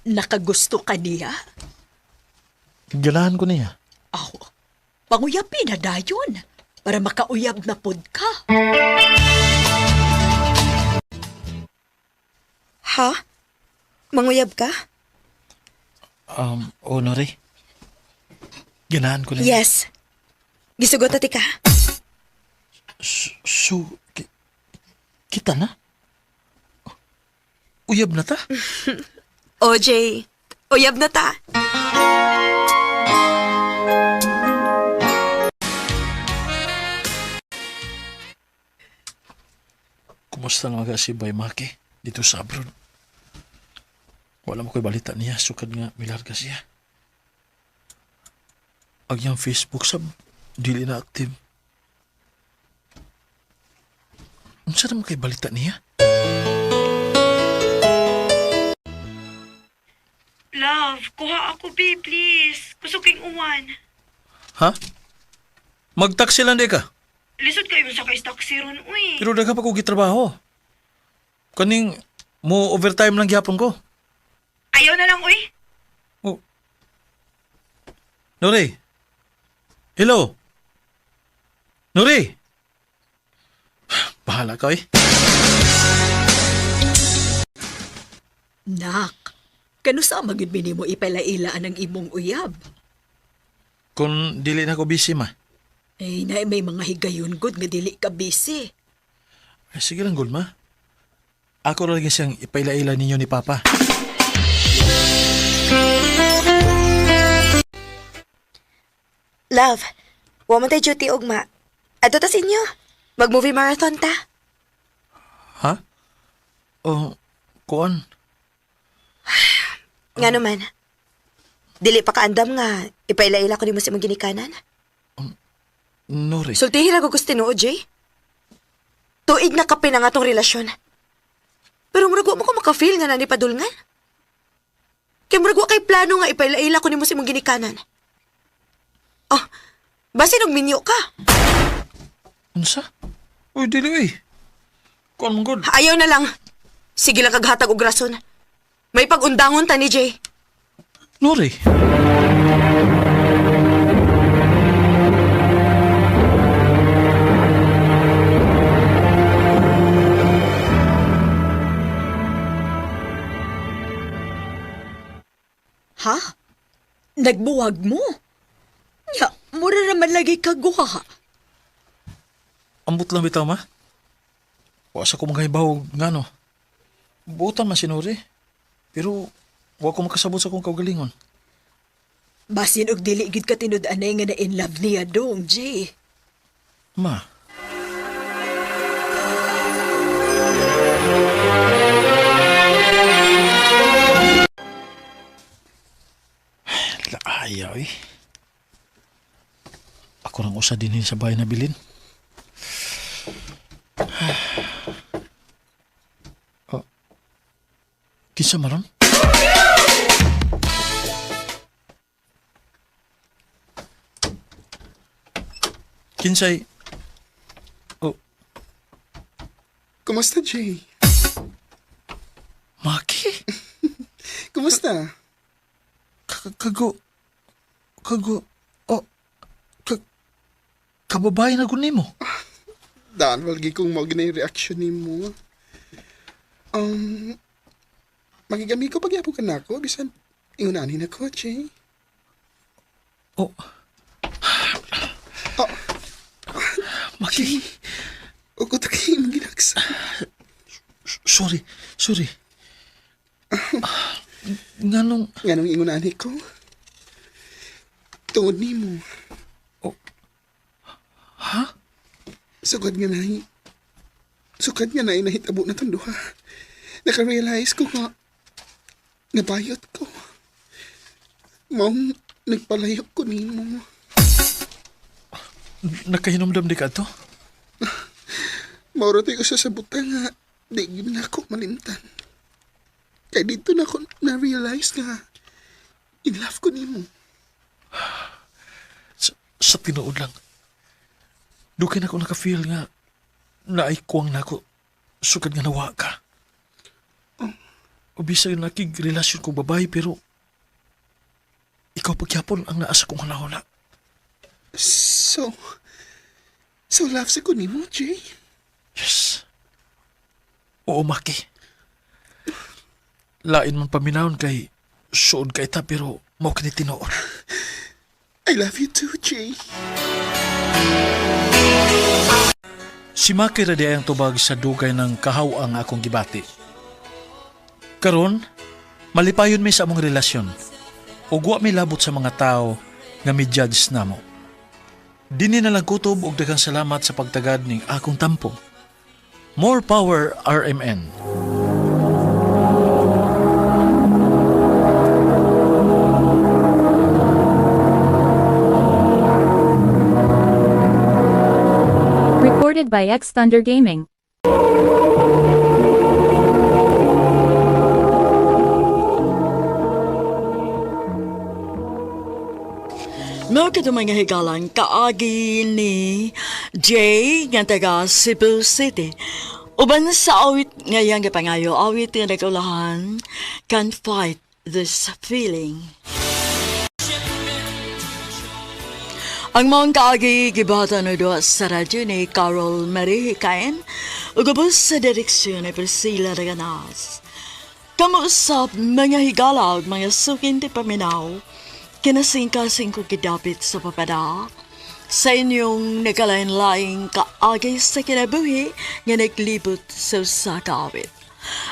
Nakagusto ka niya? Ganahan ko niya. Aw, panguyapin na dayon para makauyab na pod ka. Ha? Manguyab ka? Nori. Ganahan ko niya. Yes. Gisugot ati ka. Kita na? Uyab na ta? O, Jay. Uyab na ta. Kumusta na si Bay Maki dito sa abroad? Wala mo ko'y balita niya, sukad nga milarga siya. Ang yung Facebook sab, dili na active. Ang sarang mo ko'y balita niya? Love, kuha ako, babe, please. Gusto king uwan. Ha? Mag-taxi lang di ka? Lisod kayo sa kay-taxi ron, uy. Pero daga pa ko gitrabaho. Kaning mo overtime lang gyapon ko. Ayaw na lang, uy. Nori? Hello? Nori? Bahala ka eh. Nak, kanusa magid mo ipalailaan ang imong uyab? Kung dili na ko busy ma. Eh, na may mga higayon good nga dili ka busy. Ay, sige lang, Gulma. Ako rin siyang ipailaila ninyo ni Papa. Love, wa man tay duty ugma. Adto ta sa inyo. Mag-movie marathon ta. Ha? Kuan? Nga naman. Dili pa kaandam nga ipailaila ko nimo sa imong ginikanan. Nori. Sultihin ako gusto tinuod, Jay. Tuig na kape na nga tong relasyon. Pero murag wa mo ko makafeel nga na ni padulngan. Kaya murag wa kay plano nga ipailaila ko nimo sa imong ginikanan. Oh, basin og minyo ka. Unsa? Uy, dili eh. Kuan mong good. Ayaw na lang. Sige lang kaghatag og rason. May pag-undangon ta ni Jay. Nori. Ha? Nagbuwag mo? Ya, mura naman lagi kagwa. Ambot lang bitaw, ma. Wasa ko maghahibaw nga no. Buutan man si Nori. Pero, wa ko makasabot sa kong kaugalingon. Basin og dili gid ka tinud-anay nga na in love niya dong, Jay. Ma. Ayaw eh. Ako nang usa din sa bahay na bilin. Kinsa maron? Kinsay... Oh, Kumusta, Jay? Maki? Kumusta? Kago... Oh... Kababae na kunin mo. Daan, walgi kong mao ginay reaksyon ni mo. Magigami ko pagyapo ka na ako, bisan ingunanin ako, Jay. Oh. Maki. O ko tayo yung ginagsa. Sorry. Nganong ingunanin ko? Tungod ni mo. Ha? Sukad nga na nahitabo na itong duha. Naka-realize ko nga nabayot ko. Maong nagpalayok ko ni mo. Nakahinomdam di ka to? Mauro tayo sa buta nga di yun na ako malimtan. Kaya dito na ako na-realize nga in love ko ni mo. Sa tinuod lang. Dukin ako naka-feel nga naikuwang na ako sukad nga nawa ka. O bisag nakig-relasyon kong babae pero ikaw pagyapon ang naasa kong halahula. So love sa ko ni mo, Jay? Yes. Oo, Maki. Lain man paminahon kay suod ka ita pero mo kinitinoon. I love you too, Jay. Si Maki ra di ang tubag sa dugay ng kahaw ang akong gibati. Karon, malipayon mi sa among relasyon. Ug wa mi labot sa mga tao nga mi-judge namo. Dini na lang kutob og daghang salamat sa pagtagad ning akong tampo. More power, RMN. Recorded by X Thunder Gaming. No kita mga higalan kaagi ni Jay nga taga Cebu City. Uban sa awit ngayang gipangayo, awit nga nagulahan, Can't Fight This Feeling. Ang mga kaagi gibata na doon sa radyo ni Carol Marie Hikayen, ugabos sa direksyon ni Priscilla Raganas. Kamuusap mga higala ug mga sukin ti paminaw, kinasingkasing ko gidapit sa papada, sa inyong nagalain-laing kaagi sa kinabuhi nga naglibot sa sakawit.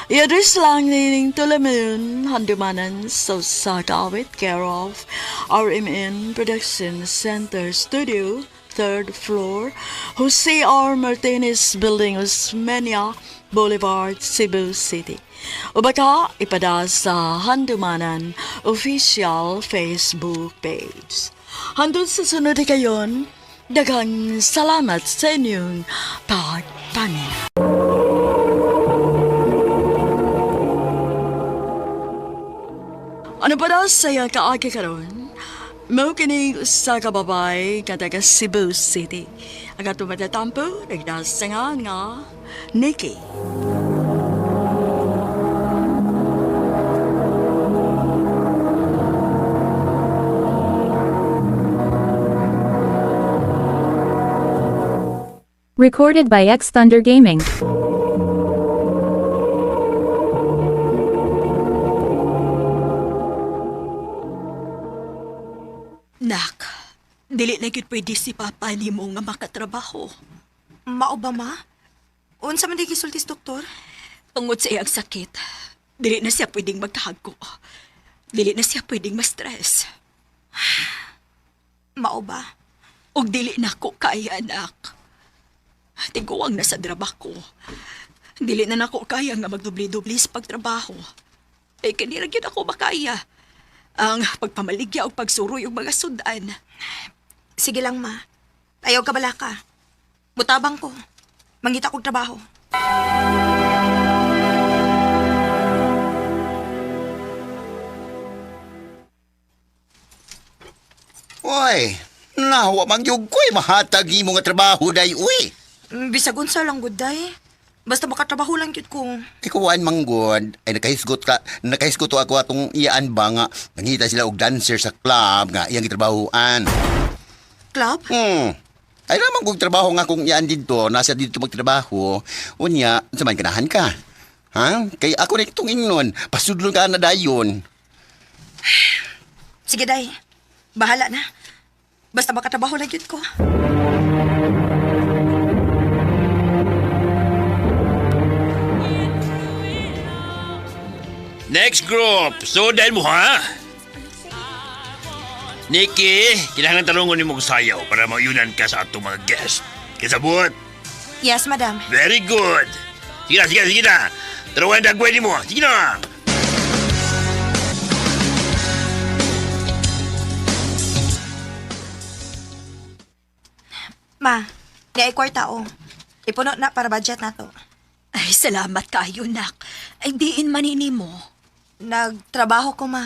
I-address lang nining tulamun handumanan sa sakawit care of RMN Production Center Studio, 3rd floor, Jose R. Martinez Building, Osmeña Boulevard, Cebu City. O baka ipada sa Handumanan official Facebook page. Handun sa sunod kayon, daghang salamat sa inyong pagpaminaw. Ano pa daw saya kaagi karon? Mao kini sa kababay nga taga Cebu City. Ang atong matatampo, nagdasangan nga Nikki. Recorded by X Thunder Gaming. Nak, dili na gyud pwede si Papa ni mo nga makatrabaho. Mao ba, ma? Unsa man di gisultis, doktor? Tungod sa iyang sakit, dili na siya pwedeng magkahago. Dili na siya pwedeng ma-stress. Mao ba? Og dili na ko kaya, anak. Tiguang na sa trabaho. Dili na nako kaya nga magdubli-dubli sa pagtrabaho. Kanira gyud ako makaya. Ang pagpamaligya o pagsuroy og mga sudan. Sige lang, ma. Ayaw ka bala ka. Mutabang ko. Mangita kong trabaho. Uy, nawa mang yug ko'y mahatag imo nga trabaho day, uy. Bisag unsa lang gud day. Basta makatrabaho lang gyud ko. Ikuan manggod, ay nakahisgot to ako atong iyaan ba nga, nangita sila og dancer sa club nga iyang gitrabahoan. Club? Ay naman kong trabaho nga kung iyaan dito, nasa dito magtrabaho, unya, samahan kanahan ka. Ha? Kay ako na itong ingnon, pasudlon ka na dayon. Sige day. Bahala na. Basta makatrabaho lang gyud ko. Next group, sudan mo ha? Nikki, kailangan talungon ni mong sayaw para mauyunan ka sa atong mga guest. Kasabot? Yes, madam. Very good. Sige na. Taruan dagway ni mo. Sige na. Ma, di ay kwarta o. Ipuno na para budget na to. Ay, salamat kayo, nak. Ay, diin manini mo. Nagtrabaho ko, ma.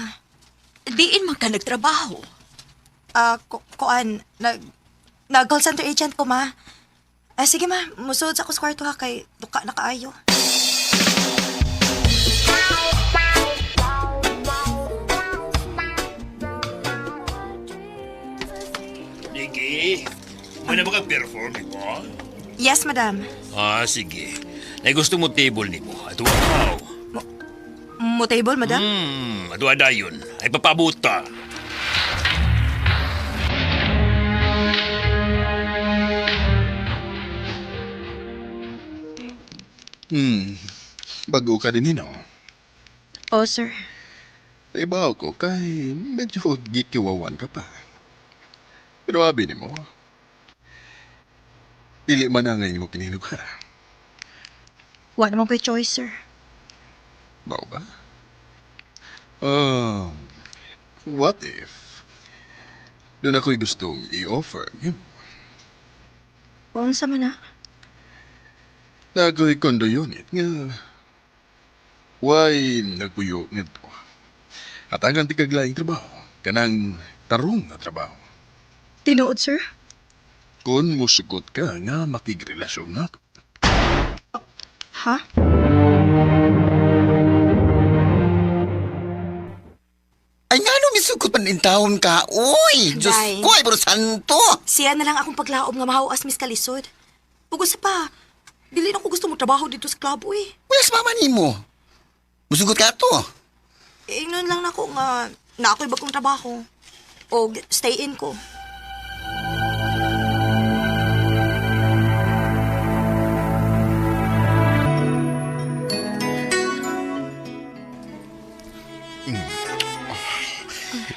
Diin man ka nagtrabaho. Nag-call center agent ko, ma. Sige, ma. Musod sa ako sa kwarto ha kay duka na kaayo. Nikki, mo na ba ka-perform mo? Yes, madam. Sige. Ay gusto mo table ni mo. Ato wow. Mo table, madam? Ato dayon. Ay papabuta. Bago ka din, no? Oh, sir. Ibaw ko kay medyo gikiwawan ka pa. Pero abi ni mo, pili man na ngayon mo kinilugar. Wala naman ko'y choice, sir. Bao ba? What if doon ako'y gustong i-offer yun? Kung sa man na? Na ako'y condo unit nga why nagpuyo nito. At ang antikaglaing trabaho, kanang tarong na trabaho. Tinuod, sir? Kung musugot ka nga makigrelasyon na. Ha? Ay nga no, misukot man in taon ka. Uy, Diyos Day. ko, ay bro santo. Siya na lang akong paglaom nga mahawas mis kalisod. Ug sa pa, dili na ko gusto mo trabaho dito sa club, uy. Wala sa mama ni mo. Musugot ka to. Ingnon lang na ko nga na ako'y bagong trabaho. O stay in ko.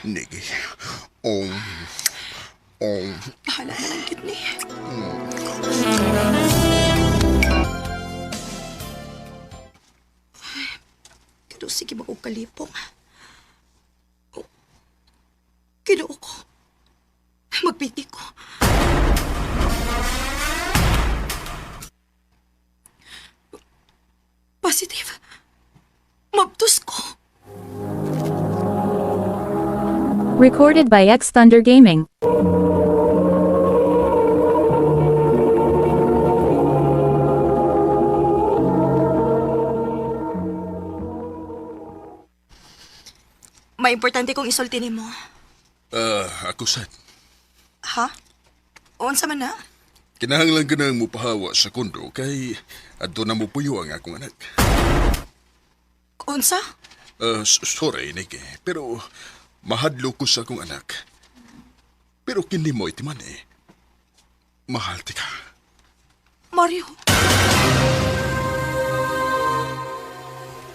Niggy. Bahala na lang, kidney. Pero sige ba kong kalipong? Kinuo ko. Magpiti ko. Positive. Mabtus ko. Recorded by X Thunder Gaming. May importante kong isulti nimo. Ako sad. Ha? Unsa man na? Kinahanglan ka nang mupahawa sa kondo kay adto na mo puyo ang akong anak. Unsa? Sorry, Nicky, pero mahadlo ko sa akong anak. Pero kini mo itiman eh. Mahal ti ka. Mario.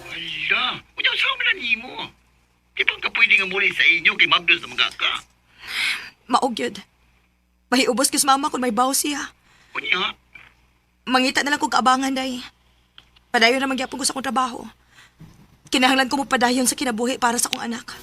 Hala, unyang sama na nimo. Di ba ka pwede nga muli sa inyo kay Magdos na mga ka? Maugyod. Mahiubos kis mama kung may baw siya. Unya? Mangita na lang kong kaabangan, day. Padayon na magyapon ko sa akong trabaho. Kinahanglan ko mo padayon sa kinabuhi para sa akong anak.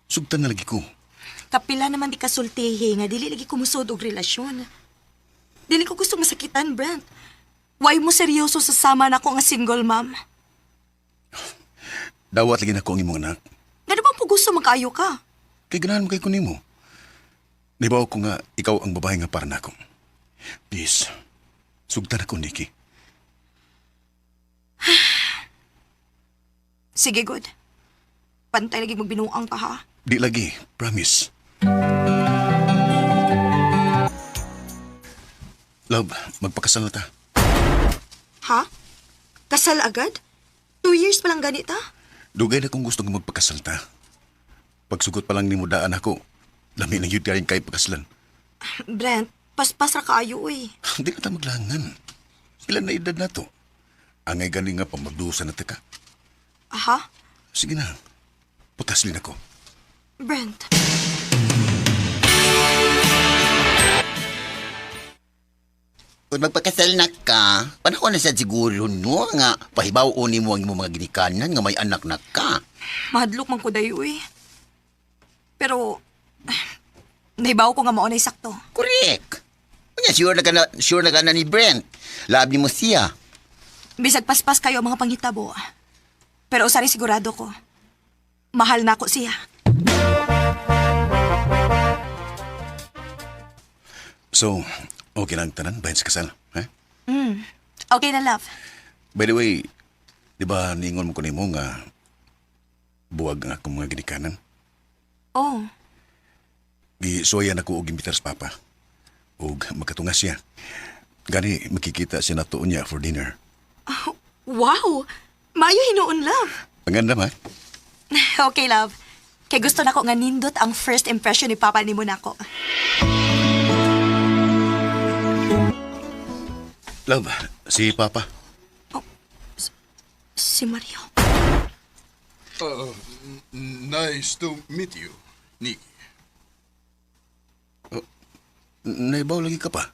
Sugtan na lagi ko. Kapila naman di kasultihi nga dili lagi kumusod og relasyon. Dili ko gusto masakitan, Brent. Why mo seryoso sa sama na ko nga single mom? Dawat lagi na ko ang imong anak. Nga bang po gusto magkaayo ka? Kay ganahan mo kay kunin mo. Naibaw ko nga ikaw ang babae nga para na ako. Please, sugtan ako, Nikki. Sige, good. Pantay lagi magbinuang ka, ha? Di lagi, promise. Love, magpakasal na ta. Ha? Kasal agad? 2 years pa lang ganita? Dugay na kung gusto nga magpakasal ta. Pagsugot pa lang ni mo daan ako, lami na yun kayo kay pagkasalan. Brent, paspas ra kaayo, eh. Hindi ka ta maglangan. Ilan na edad na to? Angay galing nga pamagdusa na ta ka. Aha? Sige na, putaslin ako. Brent. Kung magpakasal na ka, panahon na sa siguro no nga pahibaw ni mo ang imong mga ginikanan nga may anak na ka. Mahadlok man ko dayo, eh. Pero, nahibaw ko nga maunay sakto. Correct. Kanya sure na ka na ni Brent. Labi mo siya. Bisag paspas kayo ang mga panghitabo. Pero usari sigurado ko, mahal na ako siya. So, okay lang tanan bayan sa kasal, ha? Okay na, love. By the way, di ba ningon mo ko nimo nga buwag nga akong mga ginikanan? Oh, Gisuwayan ako og imbitar sa papa. Og magkatunga siya. Gani makikita siya na tuon niya for dinner. wow! Mayo hinuon, love. Panganda ma? Okay, love. Kay gusto na ko nga nindot ang first impression ni Papa ni mo nako. Love, si papa. Si Mario. Nice to meet you, Nikki. Naibaw lagi ka pa.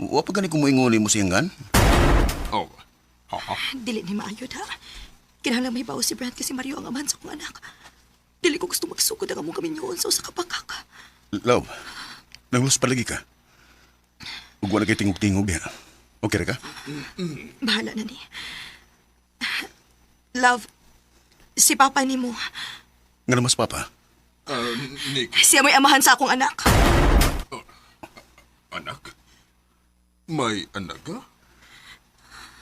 Wa pa gani kumuinguli mo siyang gan? Oh, Dili ni maayod, ha? Kinahanglan may bawas si Brent kasi Mario ang amahan sa kong anak. Dili ko gusto magsugod ang among kaminyoon sa usa ka pakak. Love, nanglos pa lagi ka. Ug wala kay tingog-tingog diha. Okay ra ka? Bahala na ni. Love, si Papa ni mo. Nga namas papa. Nick, Siya may amahan sa akong anak. anak? May anak ka?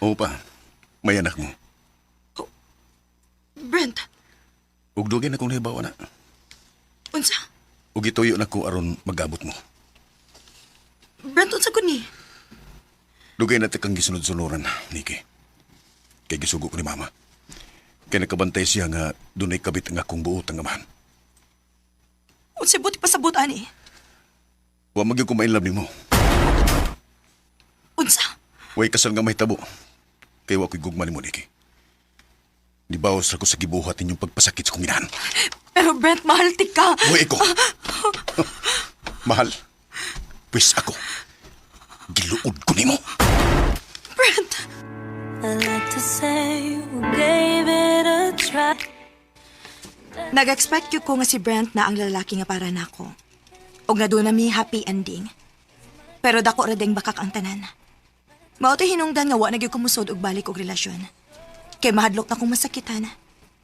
Oo pa, may anak mo. Brent, Ug dugay na kong nahibaw na. unsa? Ug ituyo na ko aron magabot mo. Brent, unsa ko ni? Dugay na kang gisunod-sunuran, Nikki. Kay gisugo ko ni mama. Kay nakabantay siya nga dunay kabit nga akong buot ang amahan. Unsa buti pa sabot ani? Wa magyud ko mainlove nimo. Unsa? Way kasal nga mahitabo. Kay wa ko'y gugma nimo, Nikki. Nibawas ra ko sa gibuhat ninyong pagpasakit sa kong inahan. Pero Brent, mahal ti ka. Uy, ko. Mahal. Pwes ako. Giluod ko nimo. Brent. I like to say we gave it a try. Nag-expect ko nga si Brent na ang lalaki nga para nako. O nga doon na mi happy ending. Pero dako ra ding bakak ang tanan. Mao to hinungdan nga wa na gyud ko musod og balik og relasyon. Kay mahadlok na kong masakitan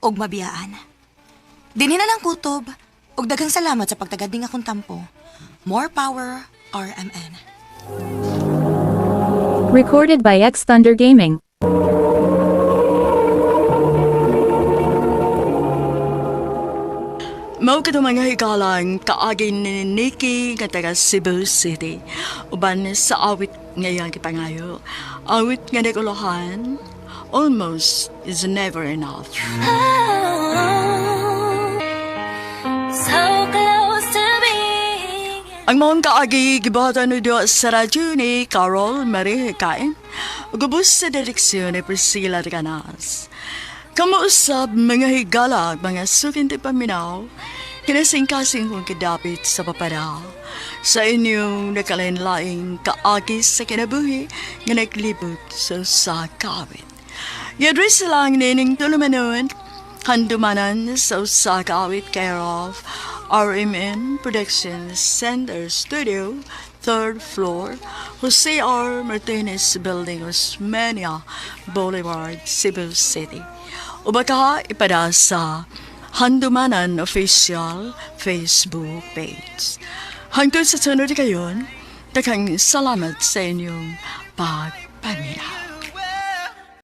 og mabiyaan. Dinhi na lang kutob og daghang salamat sa pagtagading akong tampo. More power, RMN. Recorded by X Thunder Gaming. Mao ka mga hikalang kaagin ni Nikki nga taga Cebu City. Uban sa awit ngayang kipangayo. Awit nga naguluhan, almost is never enough. So close to being. Ang mga kaagi gibatan no do sa radyo ni Carol Marie Hikain. Ugubos sa direksyon ni Priscilla Canas. Kamuusap mga higala mga sukinti paminaw. Kinasing-kasing kong kidapit sa paparaw. Sa inyong nakalain-laing kaagi sa kinabuhi nga naglibot sa kawit. Yadris lang nining tulumanon Handumanan sa usa ka awit care of RMN Productions Center Studio, 3rd floor, Jose R. Martinez Building, Osmeña Boulevard, Cebu City. O baka ipada sa Handumanan Official Facebook page. Hangtod sa sunod kayon, daghang salamat sa inyong pagpaminaw.